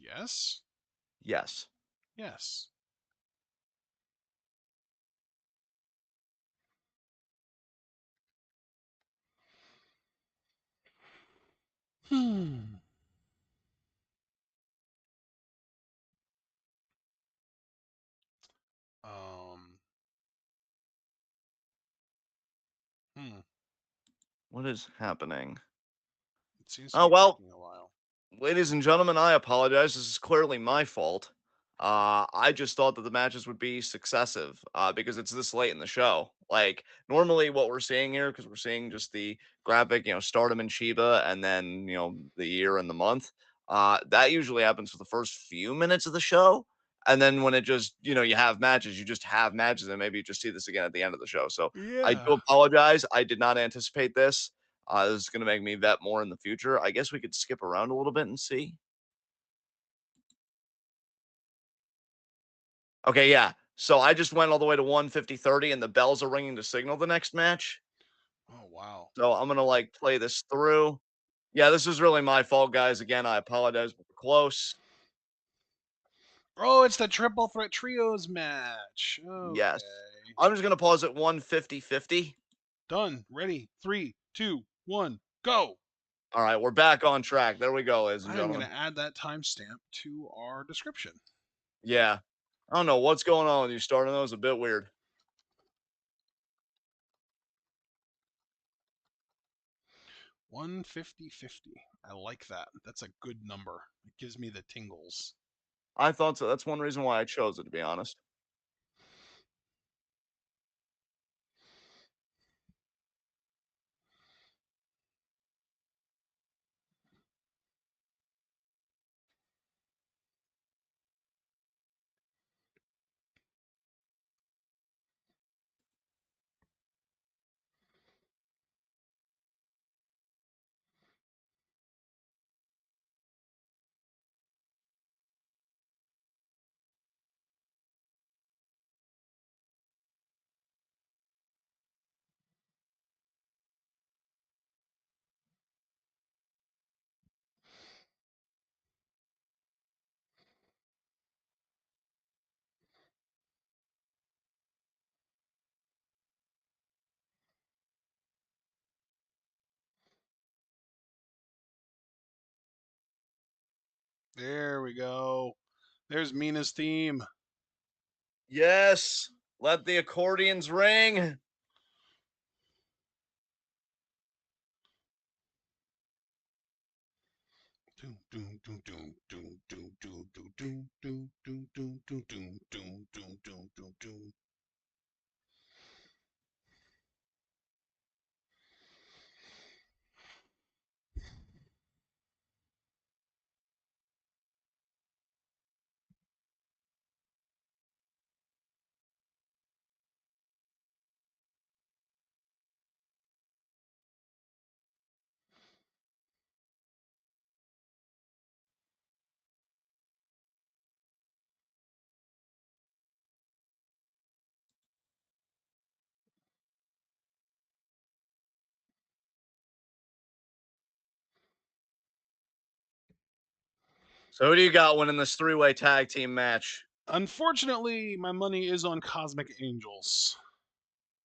Yes. Yes. Yes. Hmm. Um. Hmm. What is happening? It seems to Oh, be well, taking a while. ladies and gentlemen, I apologize. This is clearly my fault. I just thought that the matches would be successive because it's this late in the show. Like, normally what we're seeing here, because we're seeing just the graphic, Stardom and Chiba, and then, the year and the month, that usually happens for the first few minutes of the show. And then when it just, you have matches, you just have matches, and maybe you just see this again at the end of the show. So I do Yeah. apologize. I did not anticipate this. This is going to make me vet more in the future. I guess we could skip around a little bit and see. Okay, yeah. So I just went all the way to 150-30, and the bells are ringing to signal the next match. Oh wow. So I'm gonna like play this through. Yeah, this is really my fault, guys. Again, I apologize, but we're close. Oh, it's the triple threat trios match. Yes. Okay. I'm just gonna pause at 150-50. Done. Ready. Three, two, one, go. All right, we're back on track. There we go, ladies and I am going gentlemen. to add that timestamp to our description. Yeah. I don't know what's going on with you, starting. That was a bit weird. 150-50. I like that. That's a good number. It gives me the tingles. I thought so. That's one reason why I chose it, to be honest. There we go. There's Mina's theme. Yes. Let the accordions ring. Doom, doom, doom, doom, doom, doom, doom, doom, doom, doom, doom, doom, doom, doom, doom, doom, doom, doom, doom. So who do you got winning this three-way tag team match? Unfortunately, my money is on Cosmic Angels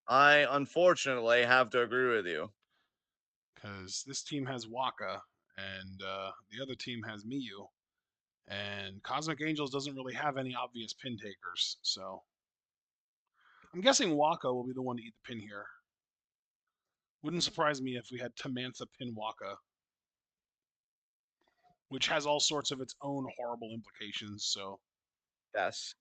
I unfortunately have to agree with you. because this team has Waka and the other team has Miyu, and Cosmic Angels doesn't really have any obvious pin takers. So I'm guessing Waka will be the one to eat the pin here. Wouldn't surprise me if we had Tamantha pin Waka, which has all sorts of its own horrible implications. So Yes.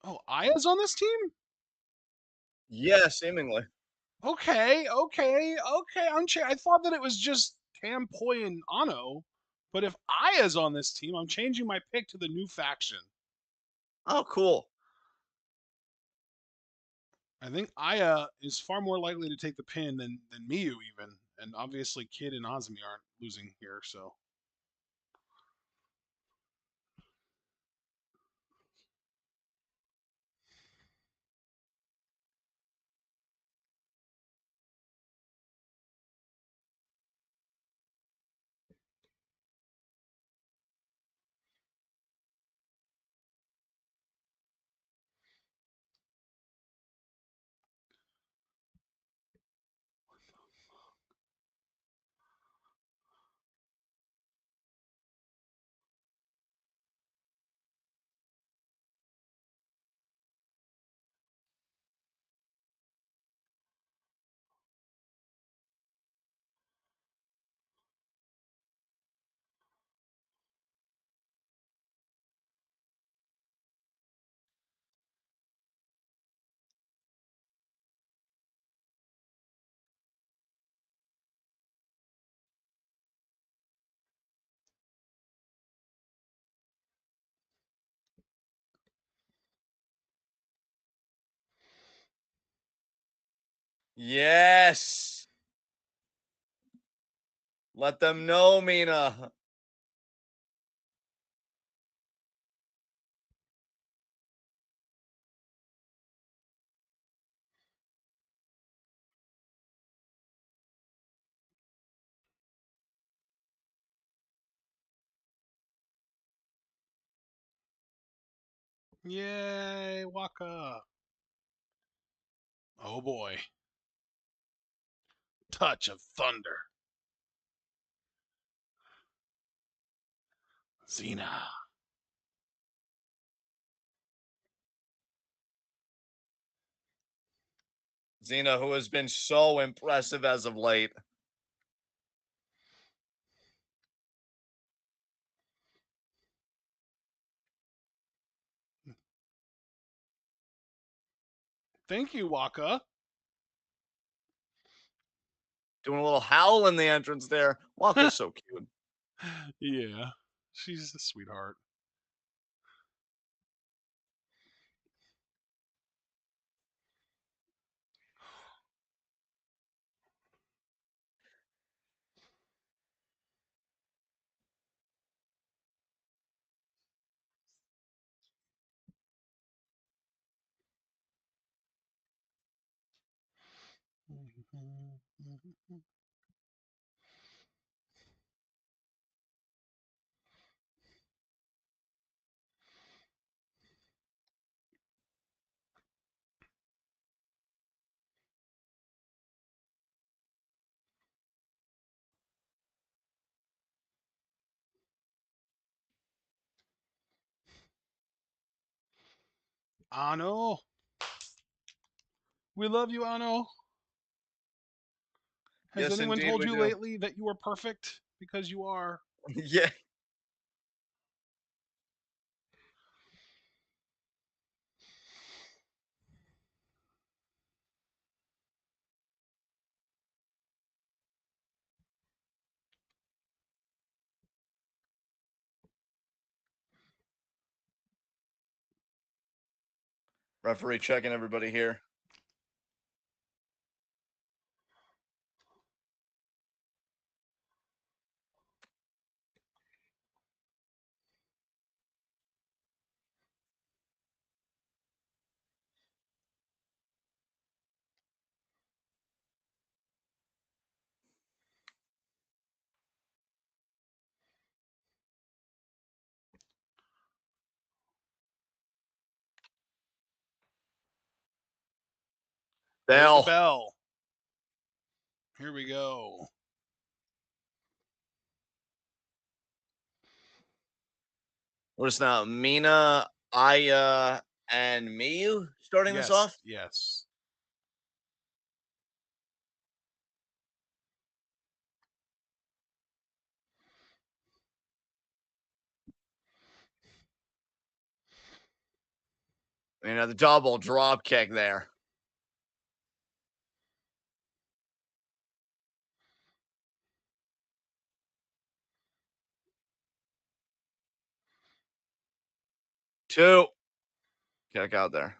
oh, Aya's on this team? Yeah, seemingly. Okay. I thought that it was just Tam Poi and Ano, but if Aya's on this team, I'm changing my pick to the new faction. Oh, cool. I think Aya is far more likely to take the pin than Miyu even, and obviously Kid and Azumi aren't losing here. So Yes. Let them know, Mina. yay, Waka! Oh boy, touch of thunder, Xena. Xena, who has been so impressive as of late. Thank you, Waka. Doing a little howl in the entrance there. Waka's so cute. Yeah, she's a sweetheart. Ano. We love you, Ano. Has Yes, anyone indeed, told we you do. lately that you are perfect? Because you are. Yeah. Referee checking everybody here. There's the Bell. bell. Here we go. What is now? Mina, Aya, and Miyu starting this Yes, off? yes. The double drop kick there. Two. Kick out there.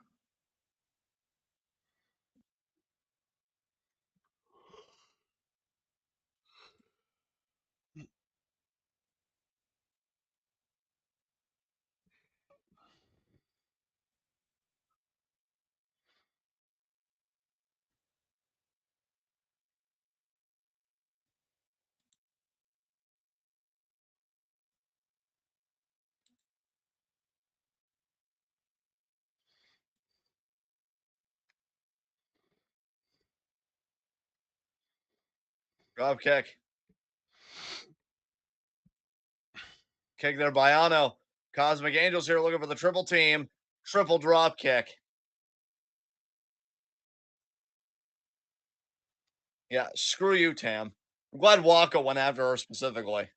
Drop kick. Kick there by Ano. Cosmic Angels here looking for the triple team. Triple drop kick. Yeah, screw you, Tam. I'm glad Waka went after her specifically.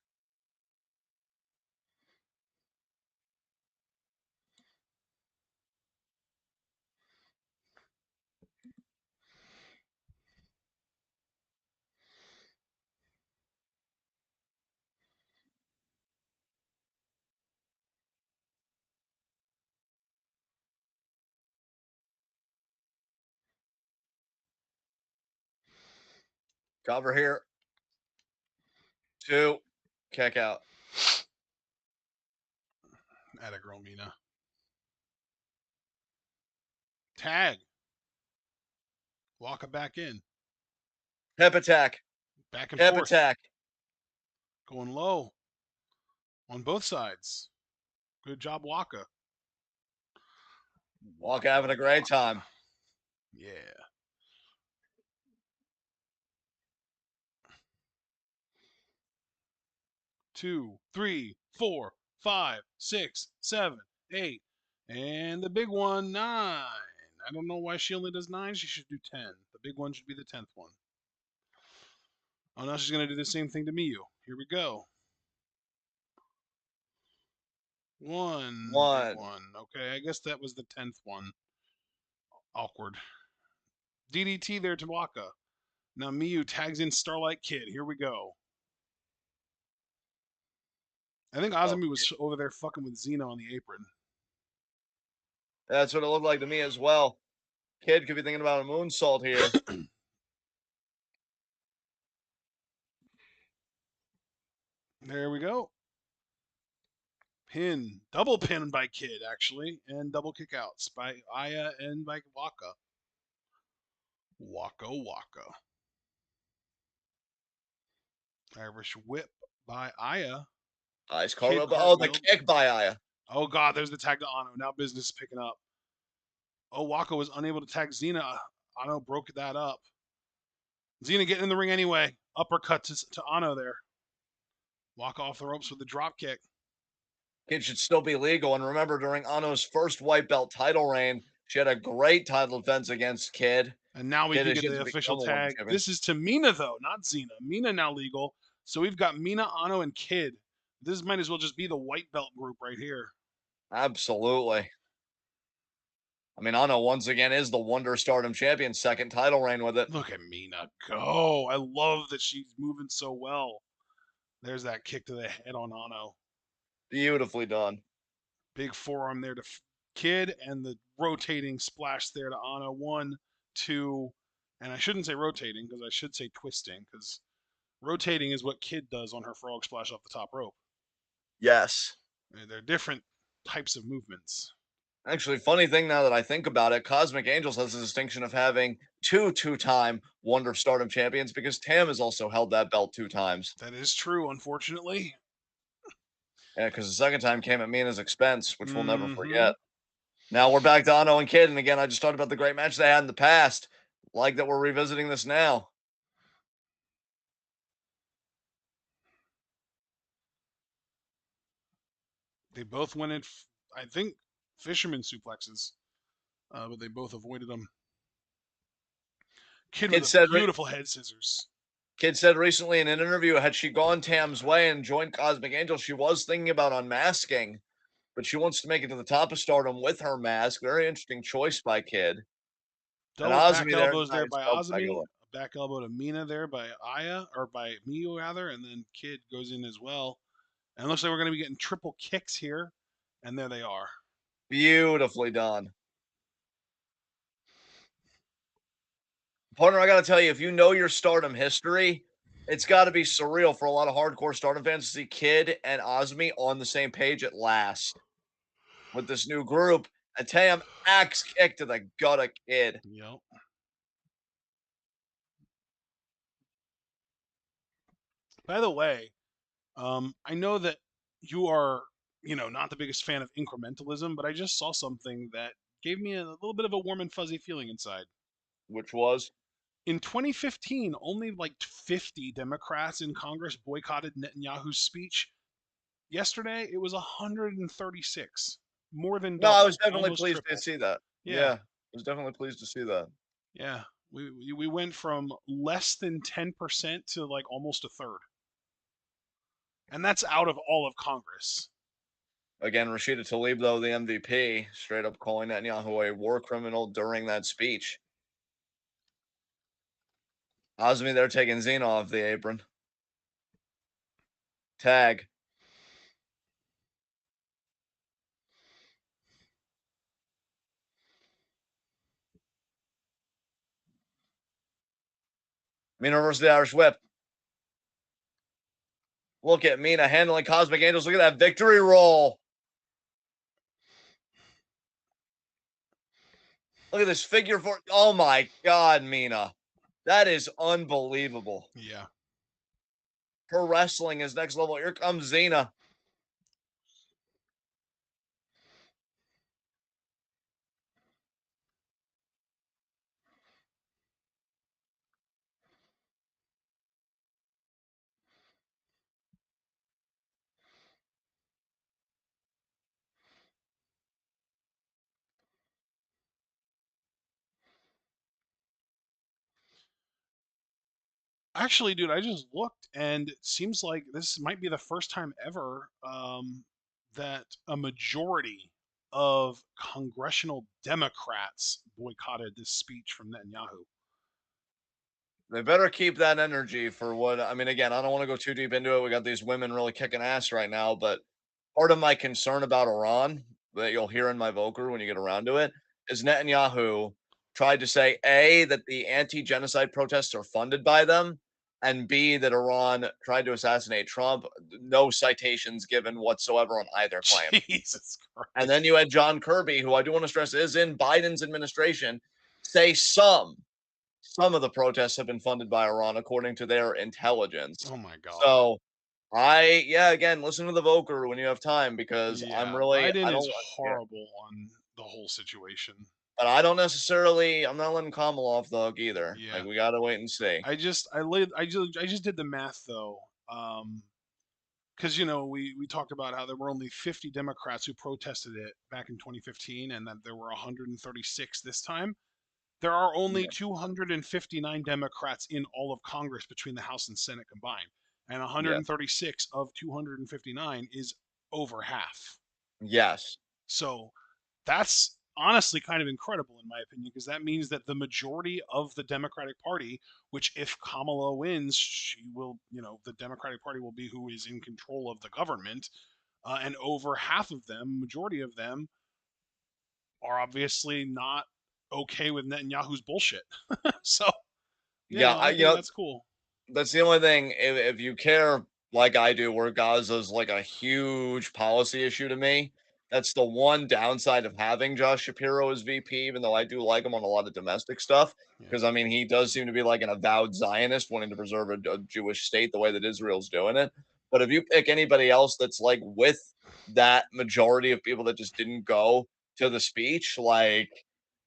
Cover here. Two. Kick out. Atta girl, Mina. Tag. Walk it back in. Hip attack. Back and Hip forth. attack. Going low. On both sides. Good job, Waka. Waka Waka, having a great time. Yeah. Two, three, four, five, six, seven, eight. And the big one, nine. I don't know why she only does nine. She should do 10. The big one should be the 10th one. Oh, now she's going to do the same thing to Miyu. Here we go. One big One. one. Okay, I guess that was the 10th one. Awkward. DDT there to Waka. Now Miyu tags in Starlight Kid. Here we go. I think Oh, Azumi was over there fucking with Xena on the apron. that's what it looked like to me as well. Kid could be thinking about a moonsault here. There we go. Pin. Double pin by Kid, actually. And double kick outs by Aya and by Waka. Waka Waka. Irish whip by Aya. Ice Kid cartwheel. Oh, the cartwheel. kick by Aya. Oh, God, there's the tag to Ano. Now business is picking up. Oh, Waka was unable to tag Xena. Ano broke that up. Xena getting in the ring anyway. Uppercut to Ano there. Waka off the ropes with the drop kick. Kid should still be legal. And remember, during Ano's first white belt title reign, she had a great title defense against Kid. And now we Kid can has get yet the to official become a women's tag. champion. This is to Mina though, not Xena. Mina now legal. So we've got Mina, Ano, and Kid. This might as well just be the white belt group right here. Absolutely. I mean, Ano once again is the Wonder Stardom champion, second title reign with it. Look at Mina go. I love that she's moving so well. There's that kick to the head on Ano. Beautifully done. Big forearm there to Kid and the rotating splash there to Ano. One, two, and I shouldn't say rotating because I should say twisting because rotating is what Kid does on her frog splash off the top rope. Yes. They're different types of movements. Actually, funny thing now that I think about it, Cosmic Angels has the distinction of having two-time Wonder Stardom champions because Tam has also held that belt 2 times. That is true, unfortunately. Yeah, because the second time came at Mina's expense, which we'll never Mm-hmm. forget. Now we're back to Ano and Kid, and again, I just talked about the great match they had in the past. Like that we're revisiting this now. They both went in, I think, fisherman suplexes, but they both avoided them. Kid with Kid a said beautiful head scissors. Kid said recently in an interview, had she gone Tam's way and joined Cosmic Angel, she was thinking about unmasking, but she wants to make it to the top of Stardom with her mask. Very interesting choice by Kid. And Double back Azumi there, elbows there nice by sub Azumi. regular. A back elbow to Mina there by Aya, or by Miyu rather, and then Kid goes in as well. And it looks like we're going to be getting triple kicks here. And there they are. Beautifully done. Partner, I got to tell you, if you know your Stardom history, it's got to be surreal for a lot of hardcore Stardom fans to see Kid and Azumi on the same page at last with this new group. And Tam axe kick to the gut of Kid. Yep. By the way, I know that you are, not the biggest fan of incrementalism, but I just saw something that gave me a little bit of a warm and fuzzy feeling inside. Which was In 2015, only like 50 Democrats in Congress boycotted Netanyahu's speech. Yesterday, it was 136, more than no, I was double, definitely almost pleased to triple. see that. Yeah, Yeah, I was definitely pleased to see that. yeah. We went from less than 10% to like almost a third, and that's out of all of Congress. Again, Rashida Tlaib, though, the MVP, straight up calling Netanyahu a war criminal during that speech. Azumi there taking Xena off the apron. Tag. Mina versus the Irish Whip. Look at Mina handling Cosmic Angels. Look at that victory roll. Look at this figure four. Oh my God, Mina. That is unbelievable. Yeah. Her wrestling is next level. Here comes Xena. Actually, dude, I just looked and it seems like this might be the first time ever that a majority of congressional Democrats boycotted this speech from Netanyahu. They better keep that energy for what I mean. Again, I don't want to go too deep into it. We got these women really kicking ass right now, but part of my concern about Iran that you'll hear in my Voker when you get around to it is Netanyahu tried to say A, that the anti genocide protests are funded by them, and B, that Iran tried to assassinate Trump. No citations given whatsoever on either claim. Jesus And then Christ. you had John Kirby, who I do want to stress is in Biden's administration, say some of the protests have been funded by Iran according to their intelligence. Oh my God. So yeah, again, listen to the Voker when you have time because Yeah, I Biden is don't yeah, horrible on the whole situation. but I don't necessarily I'm not letting Kamala off the hook either. Like Yeah. we gotta wait and see. I just did the math though. because we talked about how there were only 50 Democrats who protested it back in 2015, and that there were 136 this time. There are only Yeah. 259 Democrats in all of Congress between the House and Senate combined, and Yeah. 136 of 259 is over half. Yes. So that's honestly kind of incredible in my opinion, because that means that the majority of the Democratic Party, which if Kamala wins, she will, the Democratic Party will be who is in control of the government, and over half of them, majority of them, are obviously not okay with Netanyahu's bullshit. So, Yeah. I think that's cool. That's the only thing. If you care like I do, where Gaza's like a huge policy issue to me, that's the one downside of having Josh Shapiro as VP, even though I do like him on a lot of domestic stuff. Yeah. Because I mean, he does seem to be like an avowed Zionist, wanting to preserve a Jewish state the way that Israel's doing it. But if you pick anybody else that's like with that majority of people that just didn't go to the speech, like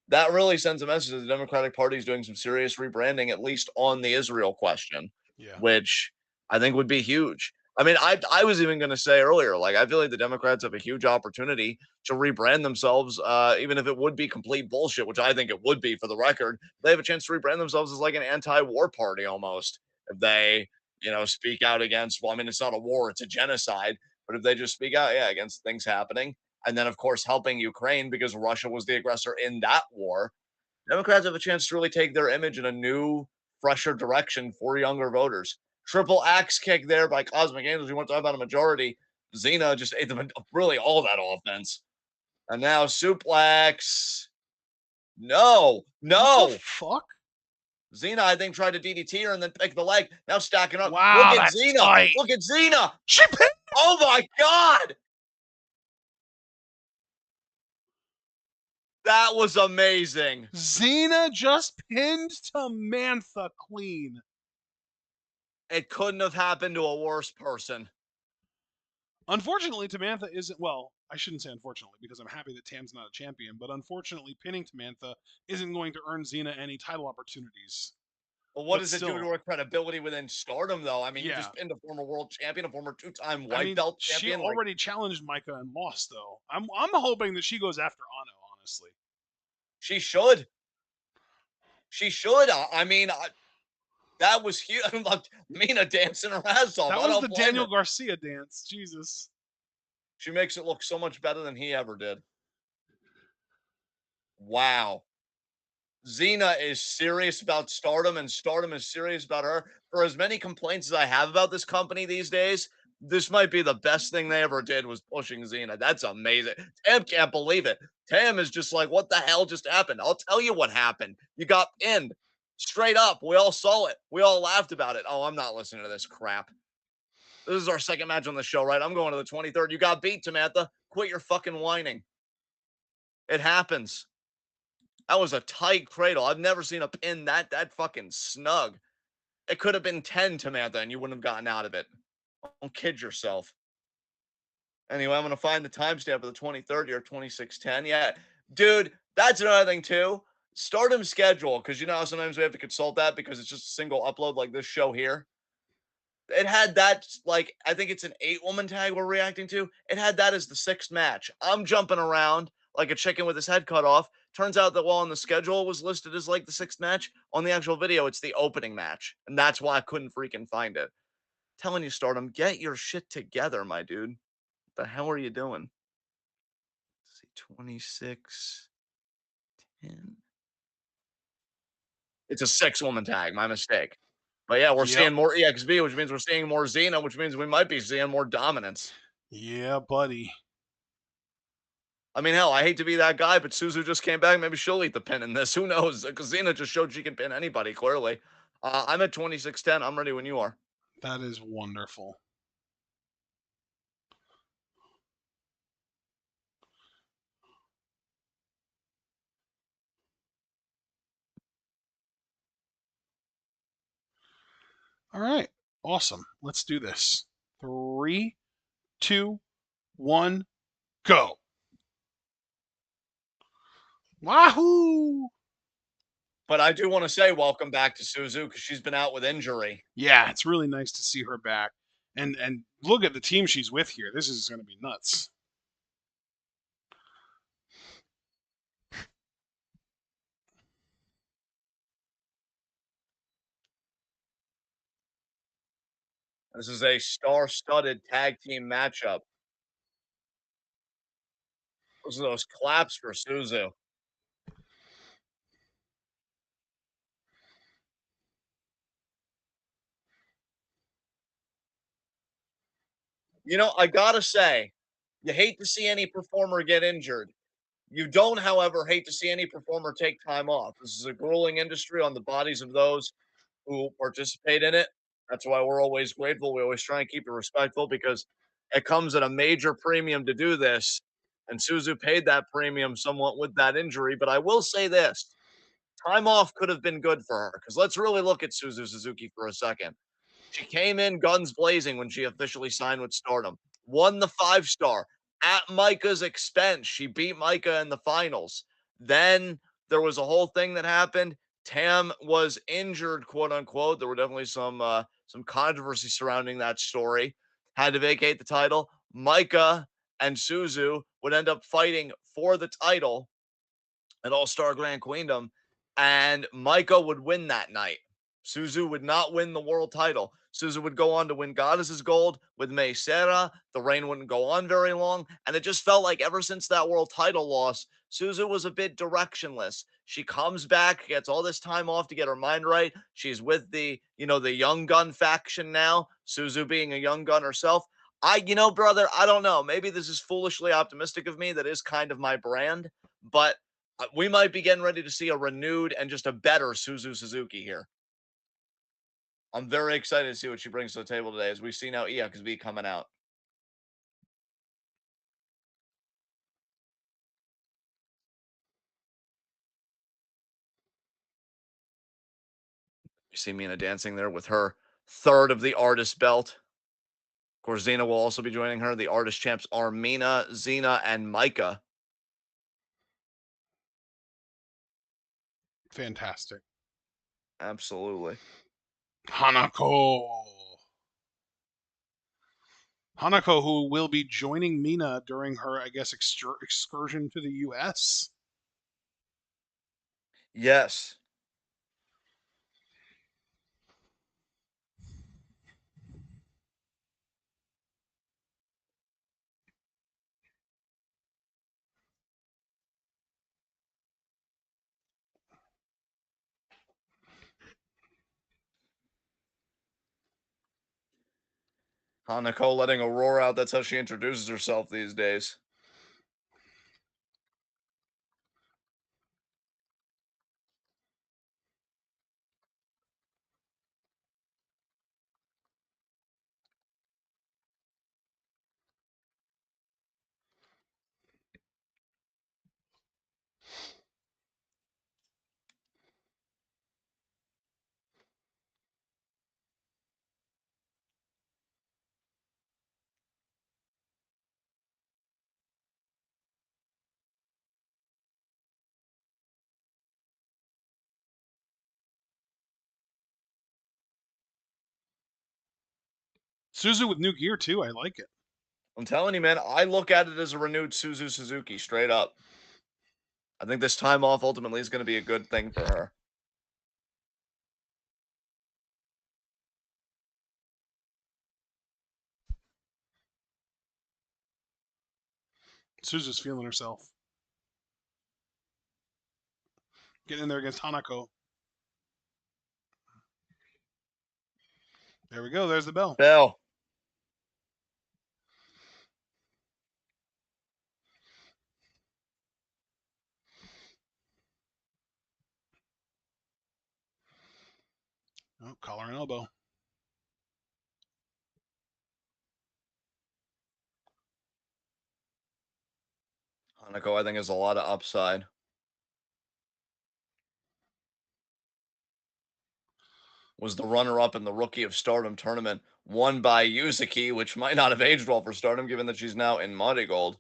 that really sends a message that the Democratic Party is doing some serious rebranding, at least on the Israel question, Yeah. which I think would be huge. I mean, I was even going to say earlier, like I feel like the Democrats have a huge opportunity to rebrand themselves, even if it would be complete bullshit, which I think it would be for the record. They have a chance to rebrand themselves as like an anti-war party almost if they, speak out against. Well, I mean, it's not a war; it's a genocide. But if they just speak out, yeah, against things happening, and then of course helping Ukraine because Russia was the aggressor in that war, Democrats have a chance to really take their image in a new, fresher direction for younger voters. Triple axe kick there by Cosmic Angels. You want to talk about a majority? Xena just ate them really all that offense. And now suplex. No, What the no. fuck? Xena, I think, tried to DDT her and then pick the leg. Now stacking up. Look Wow, at that's Xena. tight. Look at Xena. She pinned. Oh my God. That was amazing. Xena just pinned Samantha clean. It couldn't have happened to a worse person. Unfortunately, Tamantha isn't. Well, I shouldn't say unfortunately, because I'm happy that Tam's not a champion. But unfortunately, pinning Tamantha isn't going to earn Xena any title opportunities. But what But does it do to still, her credibility within Stardom, though? I mean, you yeah. just pinned a former world champion, a former two-time I white mean, belt she champion. Like already challenged Micah and lost, though. I'm hoping that she goes after Ano. Honestly, she should. She should. I mean, that was huge. Like Mina dancing her ass off. that I was don't the blame Daniel her. Garcia dance. Jesus. She makes it look so much better than he ever did. Wow. Xena is serious about Stardom, and Stardom is serious about her. For as many complaints as I have about this company these days, this might be the best thing they ever did was pushing Xena. That's amazing. Tam can't believe it. Tam is just like, what the hell just happened? I'll tell you what happened. You got pinned. Straight up. We all saw it. We all laughed about it. Oh, I'm not listening to this crap. This is our second match on the show, right? I'm going to the 23rd. You got beat, Samantha. Quit your fucking whining. It happens. That was a tight cradle. I've never seen a pin that fucking snug. It could have been 10, Tamantha, and you wouldn't have gotten out of it. Don't kid yourself. Anyway, I'm gonna find the timestamp of the 23rd year, 2610. Yeah, dude, that's another thing too. Stardom schedule, because you know how sometimes we have to consult that because it's just a single upload like this show here. It had that, like, I think it's an 8-woman tag we're reacting to. It had that as the sixth match. I'm jumping around like a chicken with his head cut off. Turns out that while on the schedule it was listed as like the sixth match, on the actual video, it's the opening match. And that's why I couldn't freaking find it. Telling you, Stardom, get your shit together, my dude. What the hell are you doing? Let's see, 26, 10. It's a 6-woman tag, my mistake. But yeah, we're Yep. seeing more EXV, which means we're seeing more Xena, which means we might be seeing more dominance. Yeah, buddy. I mean, hell, I hate to be that guy, but Suzu just came back. Maybe she'll eat the pin in this. Who knows? Because Xena just showed she can pin anybody, clearly. I'm at 2610. I'm ready when you are. That is wonderful. All right. Awesome. Let's do this. Three, two, one, go. Wahoo! But I do want to say welcome back to Suzu because she's been out with injury. Yeah, it's really nice to see her back. And look at the team she's with here. This is going to be nuts. This is a star-studded tag team matchup. Those are those claps for Suzu. You know, I gotta say, you hate to see any performer get injured. You don't, however, hate to see any performer take time off. This is a grueling industry on the bodies of those who participate in it. That's why we're always grateful. We always try and keep it respectful because it comes at a major premium to do this. And Suzu paid that premium somewhat with that injury. But I will say this time off could have been good for her because let's really look at Suzu Suzuki for a second. She came in guns blazing when she officially signed with Stardom, won the 5 star at Micah's expense. She beat Micah in the finals. Then there was a whole thing that happened. Tam was injured, quote unquote. There were definitely some controversy surrounding that story. Had to vacate the title. Micah and Suzu would end up fighting for the title at All Star Grand Queendom, and Micah would win that night. Suzu would not win the world title. Suzu would go on to win Goddess's Gold with May Serra. The reign wouldn't go on very long. And it just felt like ever since that world title loss, Suzu was a bit directionless. She comes back, gets all this time off to get her mind right. She's with the young gun faction now, Suzu being a young gun herself. Brother, I don't know. Maybe this is foolishly optimistic of me. That is kind of my brand. But we might be getting ready to see a renewed and just a better Suzu Suzuki here. I'm very excited to see what she brings to the table today as we see now EXB coming out. You see Mina dancing there with her third of the artist belt. Of course, Xena will also be joining her. The artist champs are Mina, Xena, and Micah. Fantastic. Absolutely. Hanako. Hanako, who will be joining Mina during her, I guess, excursion to the U.S. Yes. Hanako letting a roar out. That's how she introduces herself these days. Suzu with new gear too. I like it. I'm telling you, man, I look at it as a renewed Suzu Suzuki, straight up. I think this time off ultimately is going to be a good thing for her. Suzu's feeling herself. Getting in there against Hanako. There we go. There's the bell. Bell. Oh, collar and elbow. Hanako, I think, has a lot of upside. Was the runner-up in the Rookie of Stardom tournament, won by Yuzuki, which might not have aged well for Stardom, given that she's now in Mighty Gold.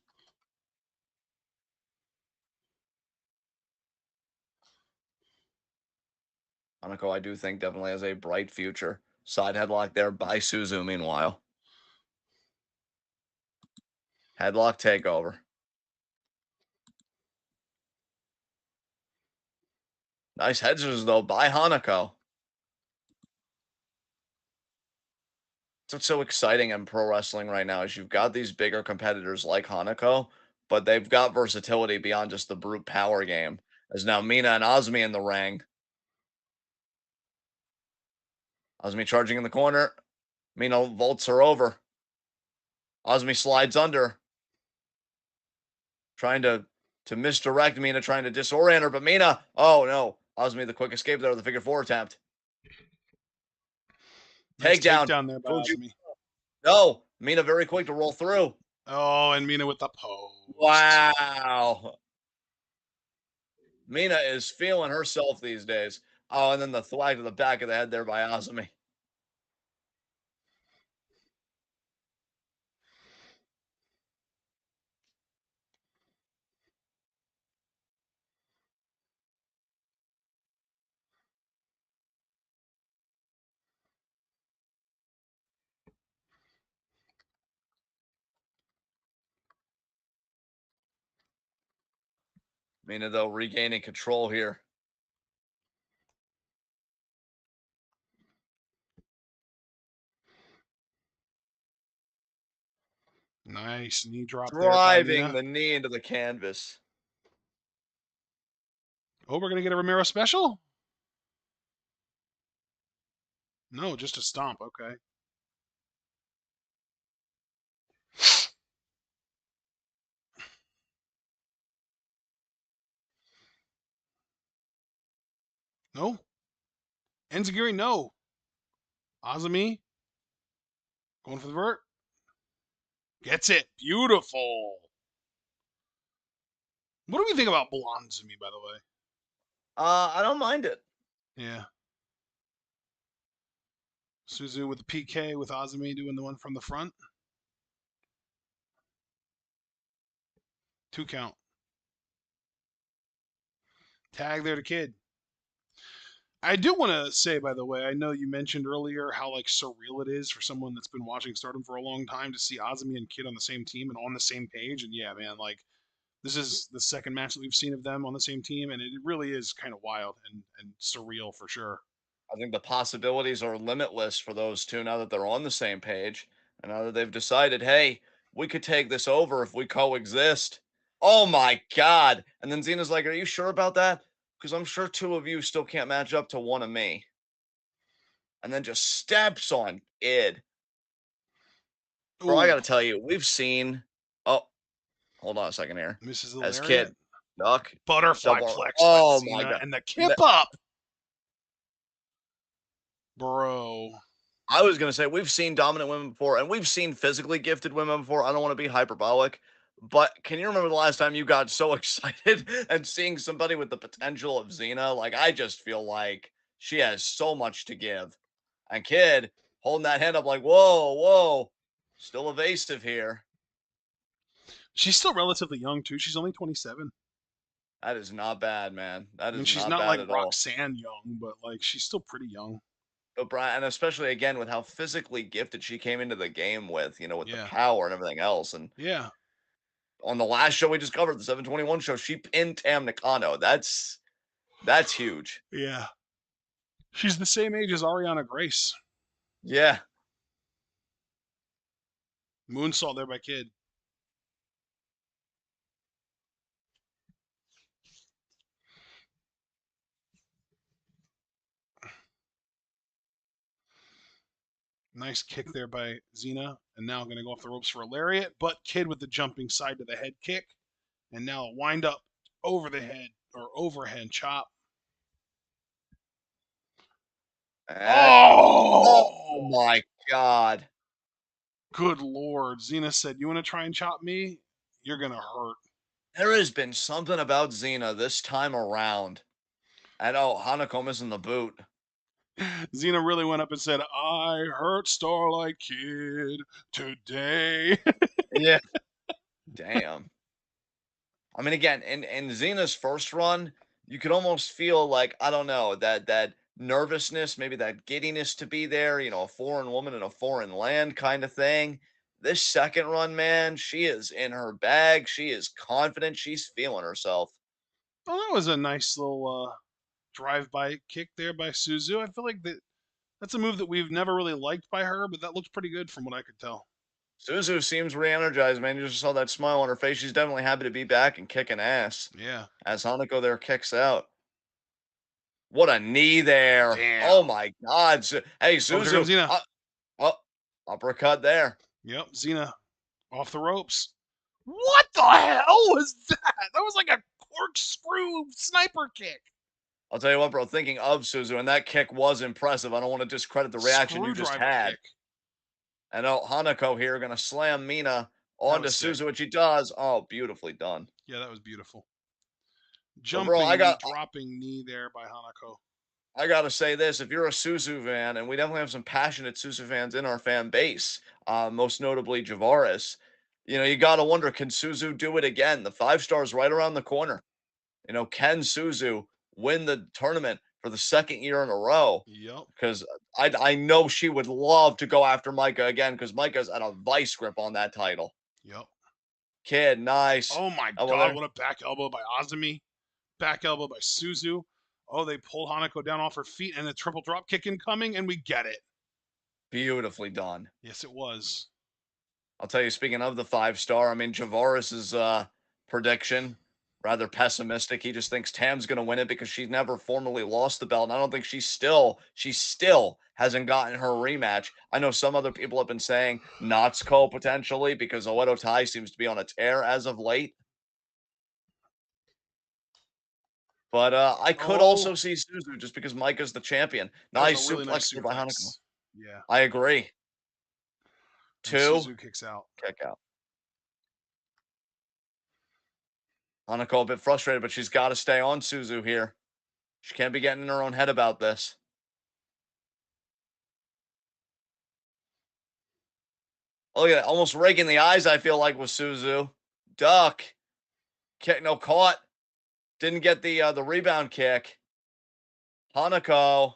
Hanako, I do think, definitely has a bright future. Side headlock there by Suzu, meanwhile. Headlock takeover. Nice head scissors though by Hanako. That's what's so exciting in pro wrestling right now is you've got these bigger competitors like Hanako, but they've got versatility beyond just the brute power game. As now Mina and Azumi in the ring. Azumi charging in the corner. Mina vaults her over. Azumi slides under, trying to misdirect Mina, trying to disorient her, but Mina, oh no. Azumi the quick escape there with the figure four attempt. Nice Takedown. takedown there by Fuji. Azumi. No. Mina very quick to roll through. Oh, and Mina with the post. Wow. Mina is feeling herself these days. Oh, and then the thwack to the back of the head there by Azumi. Mina, though, regaining control here. Nice knee drop there by Driving Mina. the knee into the canvas. Oh, we're going to get a Romero special? No, just a stomp. Okay. No. Enziguri, no. Azumi going for the vert. Gets it. Beautiful. What do we think about Blonzumi, by the way? I don't mind it. Yeah. Suzu with the PK with Azumi doing the one from the front. 2 count. Tag there to Kid. I do want to say, by the way, I know you mentioned earlier how like surreal it is for someone that's been watching Stardom for a long time to see Azumi and Kid on the same team and on the same page. And yeah, man, like this is the second match that we've seen of them on the same team, and it really is kind of wild and surreal for sure. I think the possibilities are limitless for those two now that they're on the same page. And now that they've decided, hey, we could take this over if we coexist. Oh my God. And then Xena's like, are you sure about that? Because I'm sure two of you still can't match up to one of me. And then just steps on Kid. Bro, I Ooh, gotta tell you, we've seen. Oh, hold on a second here. misses the As lariat. Kid, duck, Butterfly double. flex by Oh my Xena God. and the And kip up. Bro. I was gonna say we've seen dominant women before, and we've seen physically gifted women before. I don't want to be hyperbolic, but can you remember the last time you got so excited and seeing somebody with the potential of Xena? Like I just feel like she has so much to give. And Kid holding that hand up like, whoa, whoa, still evasive here. She's still relatively young too. She's only 27. That is not bad, man. That I mean, is she's not not bad like at all. Roxanne young, but like she's still pretty young. But Brian, and especially again with how physically gifted she came into the game with, with the Yeah. power and everything else. And Yeah. on the last show we just covered, the 721 show, she pinned Tam Nakano. That's huge. Yeah. She's the same age as Ariana Grace. Yeah. Moonsault there by Kid. Nice kick there by Xena. And now going to go off the ropes for a lariat. But Kid with the jumping side to the head kick. And now a wind up over the head or overhead chop. And, oh Oh! my God. Good Lord. Xena said, you want to try and chop me? You're going to hurt. There has been something about Xena this time around. And oh, Hanako missing the boot. Xena really went up and said, I hurt Starlight Kid today. Yeah. Damn. I mean, again, in Xena's first run, you could almost feel like, I don't know, that nervousness, maybe that giddiness to be there, a foreign woman in a foreign land kind of thing. this second run, man, she is in her bag. She is confident. She's feeling herself. Oh, that was a nice little drive-by kick there by Suzu. I feel like that's a move that we've never really liked by her, but that looks pretty good from what I could tell. Suzu seems re-energized, man. You just saw that smile on her face. She's definitely happy to be back and kicking ass. Yeah. As Hanako there kicks out. What a knee there. Oh Damn. my God. Hey, Oh, here comes Suzu. Xena. Oh, uppercut there. Yep, Xena off the ropes. What the hell was that? That was like a corkscrew sniper kick. I'll tell you what, bro. Thinking of Suzu, and that kick was impressive. I don't want to discredit the reaction you just Screwdriver had. kick. And oh, Hanako here going to slam Mina That onto was sick. Suzu, which she does. Oh, beautifully done. Yeah, that was beautiful. But bro, Jumping, dropping knee there by Hanako. I gotta say this: if you're a Suzu fan, and we definitely have some passionate Suzu fans in our fan base, most notably Javaris, you gotta wonder, can Suzu do it again? The 5 stars right around the corner. Can Suzu win the tournament for the second year in a row? Yep. Because I know she would love to go after Micah again, because Micah's at a vice grip on that title. Yep. Kid, nice. Oh my Elbow god, there. what a back elbow by Azumi. Back elbow by Suzu. Oh, they pulled Hanako down off her feet and a triple drop kick incoming, and we get it. Beautifully done. Yes, it was. I'll tell you, speaking of the 5 star, I mean, Javaris's prediction, rather pessimistic. He just thinks Tam's going to win it because she's never formally lost the belt. And I don't think she still hasn't gotten her rematch. I know some other people have been saying Natsuko potentially because Oedo Tai seems to be on a tear as of late. But I could Oh, also see Suzu just because Micah's the champion. that was a Nice really nice suplex by Hanako. suplex. Yeah. I agree. And 2, Suzu kicks out. kick out. Hanako a bit frustrated, but she's got to stay on Suzu here. She can't be getting in her own head about this. Oh, yeah, almost raking the eyes, I feel like, with Suzu. Duck. Kick, no, caught. Didn't get the rebound kick. Hanako.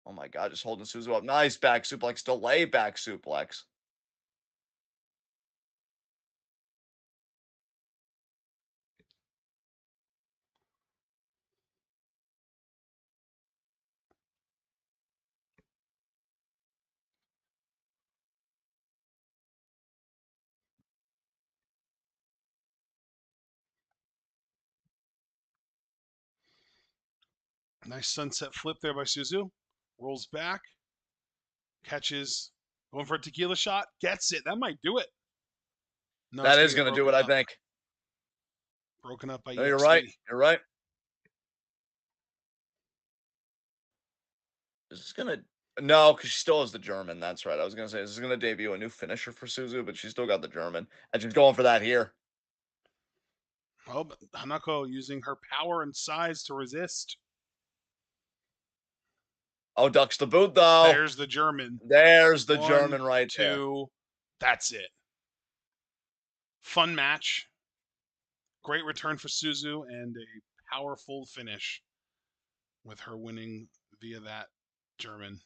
Oh, my God, just holding Suzu up. Nice back suplex. Delay back suplex. Nice sunset flip there by Suzu. Rolls back. Catches. Going for a tequila shot. Gets it. That might do it. No, it's That going is to get going to do broken it, I up. think. Broken up by No, you're right. EXT. You're right. Is this going to. No, because she still has the German. That's right. I was going to say, this is going to debut a new finisher for Suzu, but she's still got the German. And she's going for that here. Oh, but Hanako using her power and size to resist. Oh, ducks the boot, though. There's the German. There's the 1, German right there. 2. That's it. Fun match. Great return for Suzu and a powerful finish with her winning via that German.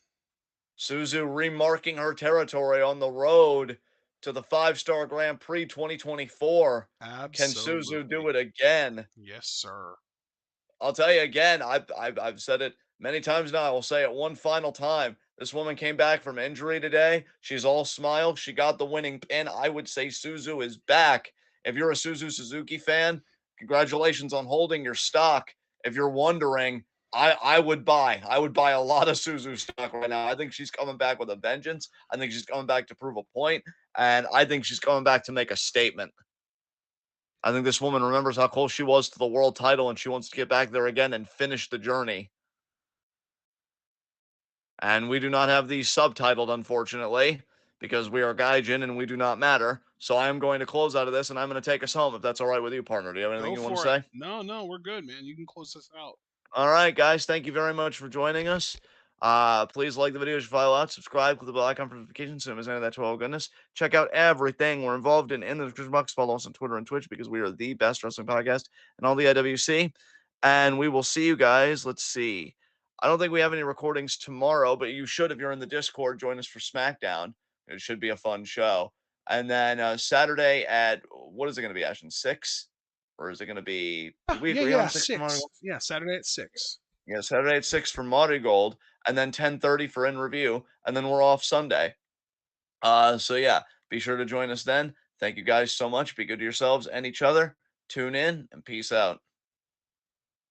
Suzu remarking her territory on the road to the 5 star Grand Prix 2024. Can Suzu do Absolutely. it again? Yes, sir. I'll tell you again. I've said it many times now. I will say it one final time. This woman came back from injury today. She's all smile. She got the winning pin. I would say Suzu is back. If you're a Suzu Suzuki fan, congratulations on holding your stock. If you're wondering, I would buy. I would buy a lot of Suzu stock right now. I think she's coming back with a vengeance. I think she's coming back to prove a point, and I think she's coming back to make a statement. I think this woman remembers how close she was to the world title and she wants to get back there again and finish the journey. And we do not have these subtitled, unfortunately, because we are Gaijin and we do not matter. So I am going to close out of this and I'm going to take us home if that's all right with you, partner. Do you have anything Go you want to for it. say? No, we're good, man. You can close this out. All right, guys. Thank you very much for joining us. Please like the video, follow out, subscribe, click the bell icon for notifications so you don't miss any of that 12 goodness. Check out everything we're involved in the description box. Follow us on Twitter and Twitch because we are the best wrestling podcast in all the IWC. And we will see you guys. Let's see. I don't think we have any recordings tomorrow, but you should if you're in the Discord. Join us for SmackDown. It should be a fun show. And then Saturday at what is it going to be, Ashton? 6? Or is it going to be, did we Yeah, agree on yeah, 6 for Monty 6. Gold? Yeah, Saturday at 6. Yeah, Saturday at 6 for Monty Gold, and then 10:30 for In Review, and then we're off Sunday. So yeah, be sure to join us then. Thank you guys so much. Be good to yourselves and each other. Tune in and peace out.